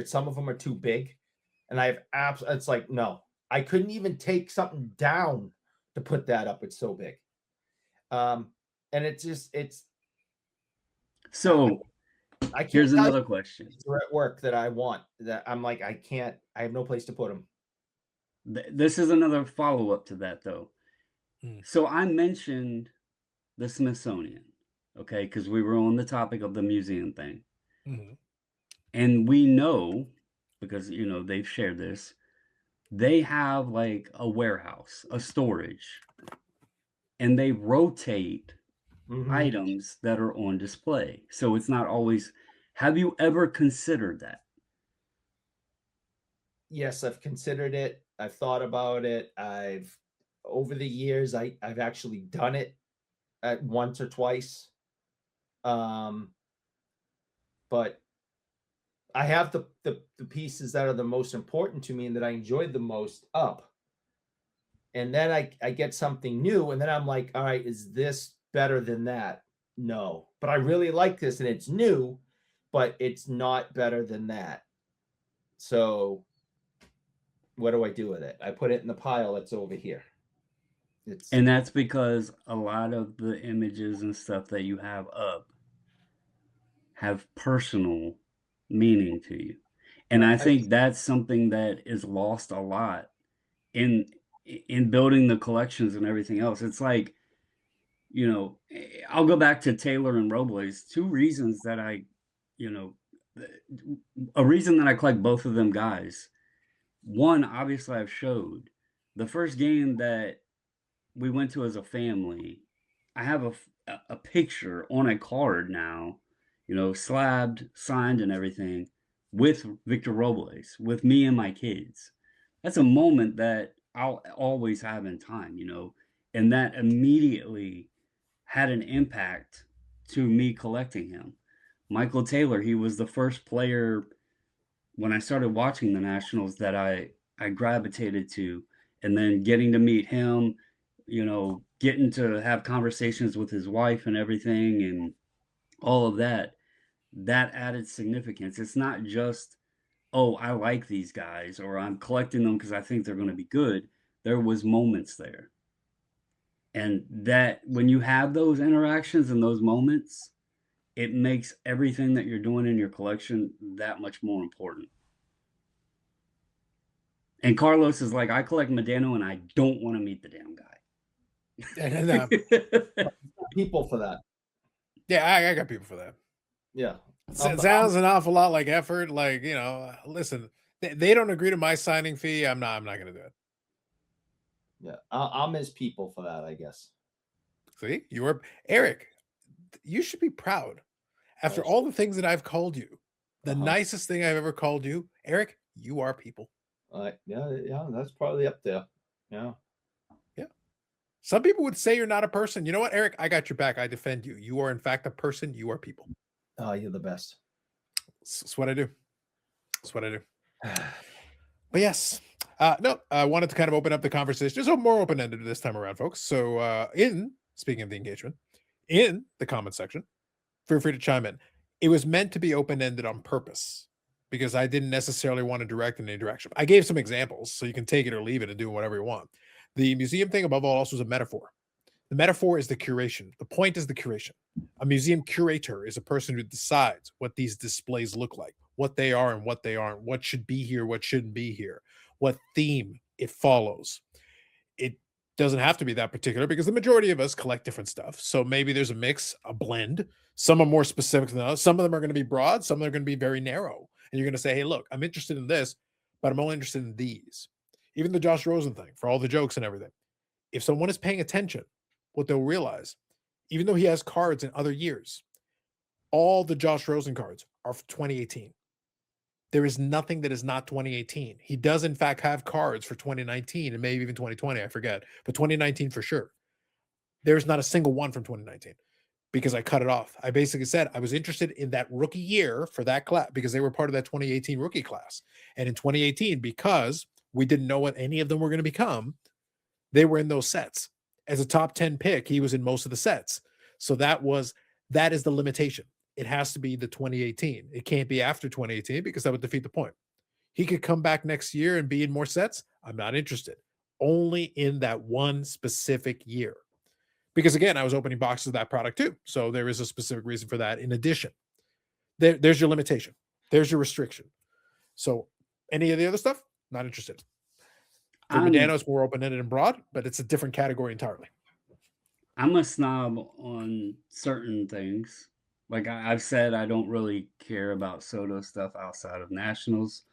[SPEAKER 3] Some of them are too big, and I have it's like, no, I couldn't even take something down to put that up. It's so big. And
[SPEAKER 2] so here's another question.
[SPEAKER 3] They're at work that I want, that I'm like, I have no place to put them.
[SPEAKER 2] This is another follow-up to that, though. So I mentioned the Smithsonian, okay, because we were on the topic of the museum thing.
[SPEAKER 1] Mm-hmm.
[SPEAKER 2] And we know, because, they've shared this, they have like a warehouse, a storage, and they rotate items that are on display. So it's not always, have you ever considered that?
[SPEAKER 3] Yes, I've considered it. I've thought about it. Over the years, I've actually done it at once or twice. But I have the pieces that are the most important to me and that I enjoyed the most up. And then I get something new, and then I'm like, all right, is this better than that? No. But I really like this, and it's new, but it's not better than that. So what do I do with it? I put it in the pile that's over here.
[SPEAKER 2] And that's because a lot of the images and stuff that you have up have personal meaning to you. And I think that's something that is lost a lot in building the collections and everything else. It's like, I'll go back to Taylor and Robles. Two reasons that a reason that I collect both of them guys. One, obviously I've showed the first game that we went to as a family. I have a picture on a card now, slabbed, signed and everything with Victor Robles, with me and my kids. That's a moment that I'll always have in time, and that immediately had an impact to me collecting him. Michael Taylor, he was the first player when I started watching the Nationals that I gravitated to, and then getting to meet him, getting to have conversations with his wife and everything and all of that, that added significance. It's not just, oh, I like these guys or I'm collecting them because I think they're going to be good. There was moments there. And that when you have those interactions and those moments, it makes everything that you're doing in your collection that much more important. And Carlos is like, I collect Medano and I don't want to meet the damn guy.
[SPEAKER 1] And
[SPEAKER 3] People for that.
[SPEAKER 1] yeah, I got people for that.
[SPEAKER 3] Yeah.
[SPEAKER 1] It sounds an awful lot like effort. Like, listen, they don't agree to my signing fee. I'm not going to do it.
[SPEAKER 3] Yeah, I'll miss people for that, I guess.
[SPEAKER 1] See, Eric. You should be proud. After all the things that I've called you, the nicest thing I've ever called you, Eric, you are people.
[SPEAKER 3] Yeah, that's probably up there. Yeah.
[SPEAKER 1] Some people would say you're not a person. You know what, Eric? I got your back. I defend you. You are, in fact, a person. You are people.
[SPEAKER 3] Oh, you're the best.
[SPEAKER 1] That's what I do. But yes. No, I wanted to kind of open up the conversation. Just more open-ended this time around, folks. So speaking of the engagement, in the comment section, feel free to chime in. It was meant to be open-ended on purpose because I didn't necessarily want to direct in any direction. I gave some examples, so you can take it or leave it and do whatever you want. The museum thing, above all else, was a metaphor. The metaphor is the curation. The point is the curation. A museum curator is a person who decides what these displays look like, what they are and what they aren't, what should be here, what shouldn't be here, what theme it follows. It doesn't have to be that particular because the majority of us collect different stuff. So maybe there's a mix, a blend. Some are more specific than others. Some of them are going to be broad. Some of them are going to be very narrow. And you're going to say, hey, look, I'm interested in this, but I'm only interested in these. Even the Josh Rosen thing, for all the jokes and everything. If someone is paying attention, what they'll realize, even though he has cards in other years, all the Josh Rosen cards are for 2018. There is nothing that is not 2018. He does, in fact, have cards for 2019 and maybe even 2020. I forget, but 2019 for sure. There's not a single one from 2019 because I cut it off. I basically said I was interested in that rookie year for that class because they were part of that 2018 rookie class. And in 2018, because we didn't know what any of them were going to become, they were in those sets. As a top 10 pick, he was in most of the sets. So that is the limitation. It has to be the 2018. It can't be after 2018 because that would defeat the point. He could come back next year and be in more sets. I'm not interested. Only in that one specific year. Because again, I was opening boxes of that product too. So there is a specific reason for that. In addition, there's your limitation. There's your restriction. So any of the other stuff, not interested. For Medano, it's more open-ended and broad, but it's a different category entirely.
[SPEAKER 2] I'm a snob on certain things. Like I've said, I don't really care about Soto stuff outside of Nationals.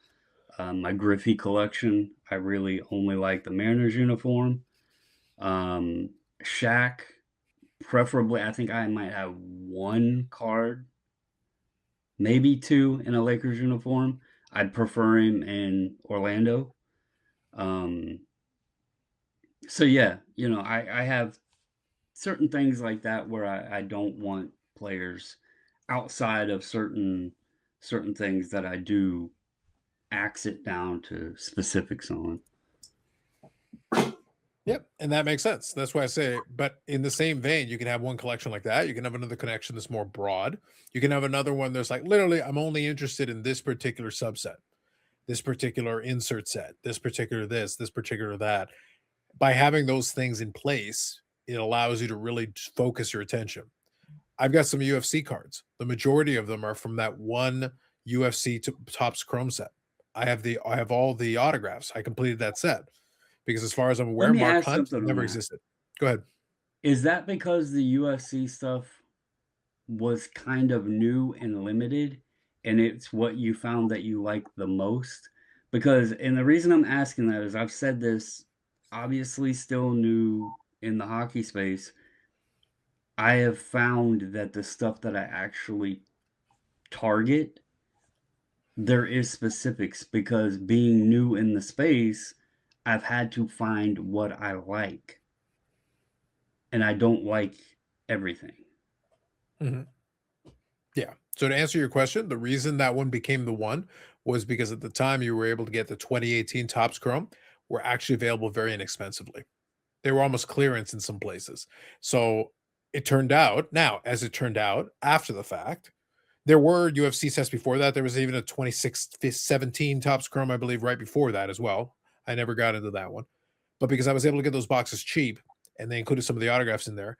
[SPEAKER 2] My Griffey collection, I really only like the Mariners uniform. Shaq, preferably, I think I might have one card, maybe two in a Lakers uniform. I'd prefer him in Orlando. So yeah, I have certain things like that where I don't want players outside of certain things that I do axe it down to specifics on.
[SPEAKER 1] Yep, and that makes sense. That's why I say, but in the same vein, you can have one collection like that. You can have another collection that's more broad. You can have another one that's like, literally, I'm only interested in this particular subset, this particular insert set, this particular that. By having those things in place, it allows you to really focus your attention. I've got some UFC cards. The majority of them are from that one UFC Topps Chrome set. I have all the autographs. I completed that set because, as far as I'm aware, Mark Hunt never existed. Go ahead.
[SPEAKER 2] Is that because the UFC stuff was kind of new and limited, and it's what you found that you liked the most? Because, and the reason I'm asking that is I've said this, obviously still new in the hockey space. I have found that the stuff that I actually target, there is specifics, because being new in the space, I've had to find what I like. And I don't like everything.
[SPEAKER 1] Yeah. So to answer your question, the reason that one became the one was because at the time you were able to get the 2018 Topps Chrome were actually available very inexpensively. They were almost clearance in some places. So it turned out, now, as it turned out, after the fact, there were UFC sets before that. There was even a 2017 Topps Chrome, I believe, right before that as well. I never got into that one. But because I was able to get those boxes cheap and they included some of the autographs in there,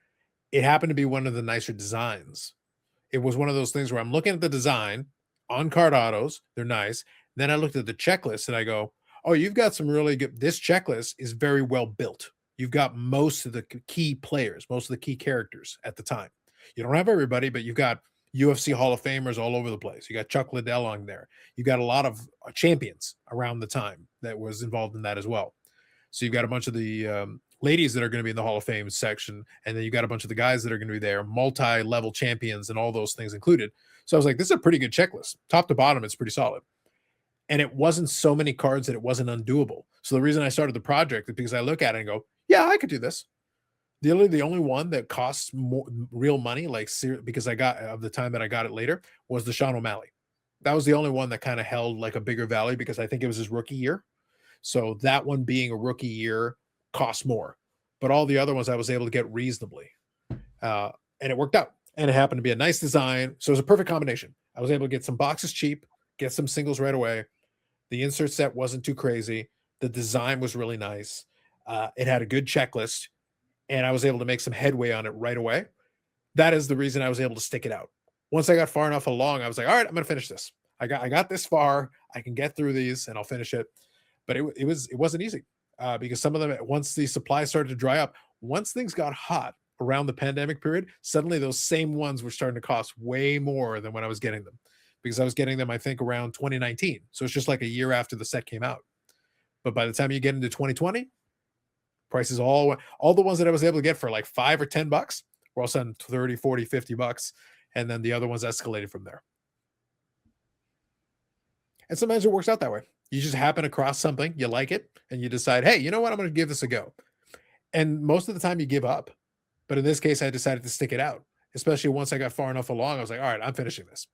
[SPEAKER 1] it happened to be one of the nicer designs. It was one of those things where I'm looking at the design on card autos. They're nice. Then I looked at the checklist and I go, oh, you've got some really good. This checklist is very well built. You've got most of the key players, most of the key characters at the time. You don't have everybody, but you've got UFC Hall of Famers all over the place. You got Chuck Liddell on there. You got a lot of champions around the time that was involved in that as well. So you've got a bunch of the ladies that are going to be in the Hall of Fame section, and then you got a bunch of the guys that are going to be there, multi-level champions and all those things included. So I was like, this is a pretty good checklist. Top to bottom, it's pretty solid. And it wasn't so many cards that it wasn't undoable. So the reason I started the project is because I look at it and go, yeah, I could do this. The only one that costs more real money, because I got of the time that I got it later, was the Sean O'Malley. That was the only one that kind of held like a bigger value because I think it was his rookie year. So that one being a rookie year cost more, but all the other ones I was able to get reasonably, and it worked out. And it happened to be a nice design, so it was a perfect combination. I was able to get some boxes cheap, get some singles right away. The insert set wasn't too crazy. The design was really nice. It had a good checklist, and I was able to make some headway on it right away. That is the reason I was able to stick it out. Once I got far enough along, I was like, all right, I'm going to finish this. I got this far. I can get through these, and I'll finish it. But it wasn't easy because some of them, once the supply started to dry up, once things got hot around the pandemic period, suddenly those same ones were starting to cost way more than when I was getting them, because I was getting them, I think, around 2019. So it's just like a year after the set came out. But by the time you get into 2020, prices all the ones that I was able to get for like $5 or $10 were all of a sudden 30, 40, $50. And then the other ones escalated from there. And sometimes it works out that way. You just happen across something, you like it, and you decide, hey, you know what? I'm going to give this a go. And most of the time you give up. But in this case, I decided to stick it out, especially once I got far enough along. I was like, all right, I'm finishing this.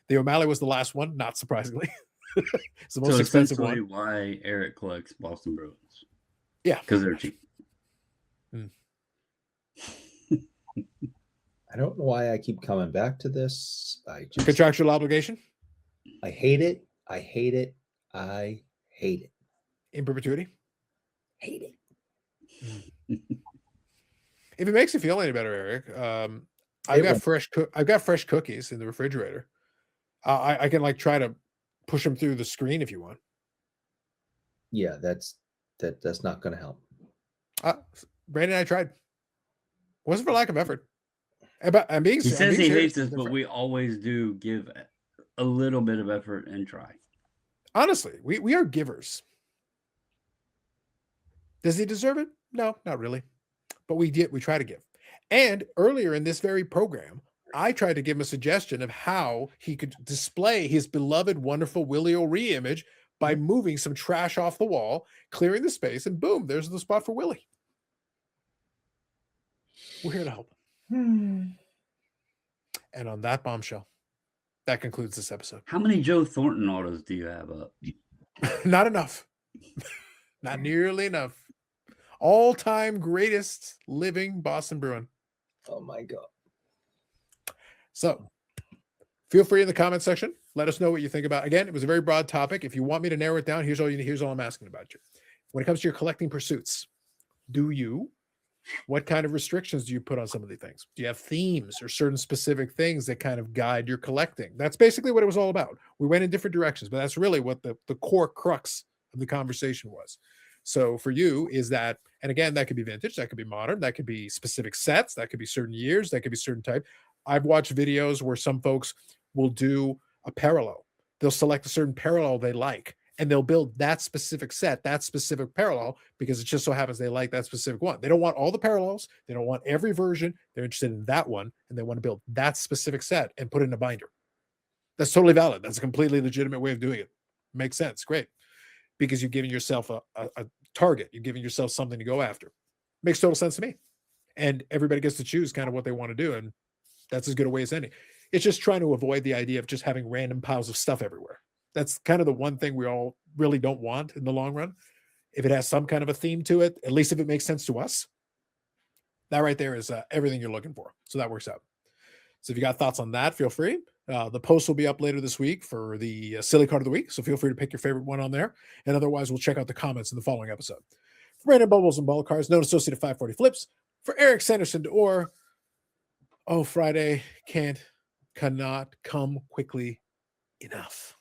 [SPEAKER 1] The O'Malley was the last one, not surprisingly. It's the most expensive one.
[SPEAKER 2] Why Eric collects Boston Bruins.
[SPEAKER 1] Yeah.
[SPEAKER 2] Because they're cheap.
[SPEAKER 3] I don't know why I keep coming back to this.
[SPEAKER 1] Contractual obligation?
[SPEAKER 3] I hate it. I hate it. I hate it.
[SPEAKER 1] In perpetuity?
[SPEAKER 3] Hate it.
[SPEAKER 1] If it makes you feel any better, Eric, I've got fresh cookies in the refrigerator. I can like try to push them through the screen if you want.
[SPEAKER 3] Yeah, that's not going to help.
[SPEAKER 1] Brandon and I tried. Wasn't for lack of effort. I'm being.
[SPEAKER 2] He
[SPEAKER 1] I'm
[SPEAKER 2] says
[SPEAKER 1] being
[SPEAKER 2] he hates
[SPEAKER 1] serious.
[SPEAKER 2] this, but we always do give a little bit of effort and try.
[SPEAKER 1] Honestly, we are givers. Does he deserve it? No, not really. But we try to give. And earlier in this very program, I tried to give him a suggestion of how he could display his beloved, wonderful Willie O'Ree image by moving some trash off the wall, clearing the space, and boom, there's the spot for Willie. We're here to help. And on that bombshell, that concludes this episode.
[SPEAKER 2] How many Joe Thornton autos do you have up?
[SPEAKER 1] Not enough. Not nearly enough. All-time greatest living Boston Bruin.
[SPEAKER 3] Oh my God.
[SPEAKER 1] So feel free in the comment section. Let us know what you think about. Again, it was a very broad topic. If you want me to narrow it down, here's all I'm asking about you. When it comes to your collecting pursuits, what kind of restrictions do you put on some of the things? Do you have themes or certain specific things that kind of guide your collecting? That's basically what it was all about. We went in different directions, but that's really what the core crux of the conversation was. So for you is that, and again, that could be vintage, that could be modern, that could be specific sets, that could be certain years, that could be certain type. I've watched videos where some folks will do a parallel. They'll select a certain parallel they like, and they'll build that specific set, that specific parallel, because it just so happens they like that specific one. They don't want all the parallels. They don't want every version. They're interested in that one, and they want to build that specific set and put it in a binder. That's totally valid. That's a completely legitimate way of doing it. Makes sense. Great. Because you're giving yourself a target. You're giving yourself something to go after. Makes total sense to me. and everybody gets to choose kind of what they want to do, and that's as good a way as any. It's just trying to avoid the idea of just having random piles of stuff everywhere. That's kind of the one thing we all really don't want in the long run. If it has some kind of a theme to it, at least if it makes sense to us, that right there is everything you're looking for. So that works out. So if you got thoughts on that, feel free. The post will be up later this week for the silly card of the week. So feel free to pick your favorite one on there. And otherwise, we'll check out the comments in the following episode. For Brandon Bubbles and Ball Cards, known associated 540 Flips. For Eric Sanderson or Friday cannot come quickly enough.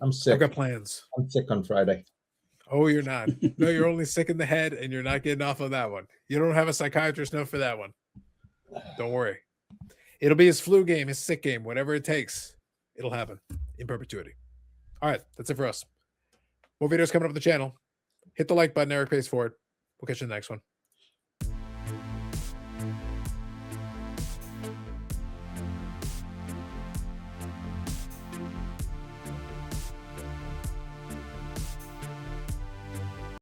[SPEAKER 3] I'm
[SPEAKER 1] I've
[SPEAKER 3] sick.
[SPEAKER 1] got plans.
[SPEAKER 3] I'm sick on Friday.
[SPEAKER 1] Oh, you're not. No, you're only sick in the head, and you're not getting off on that one. You don't have a psychiatrist note for that one. Don't worry. It'll be his flu game, his sick game, whatever it takes. It'll happen in perpetuity. All right, that's it for us. More videos coming up on the channel. Hit the like button. Eric pays for it. We'll catch you in the next one.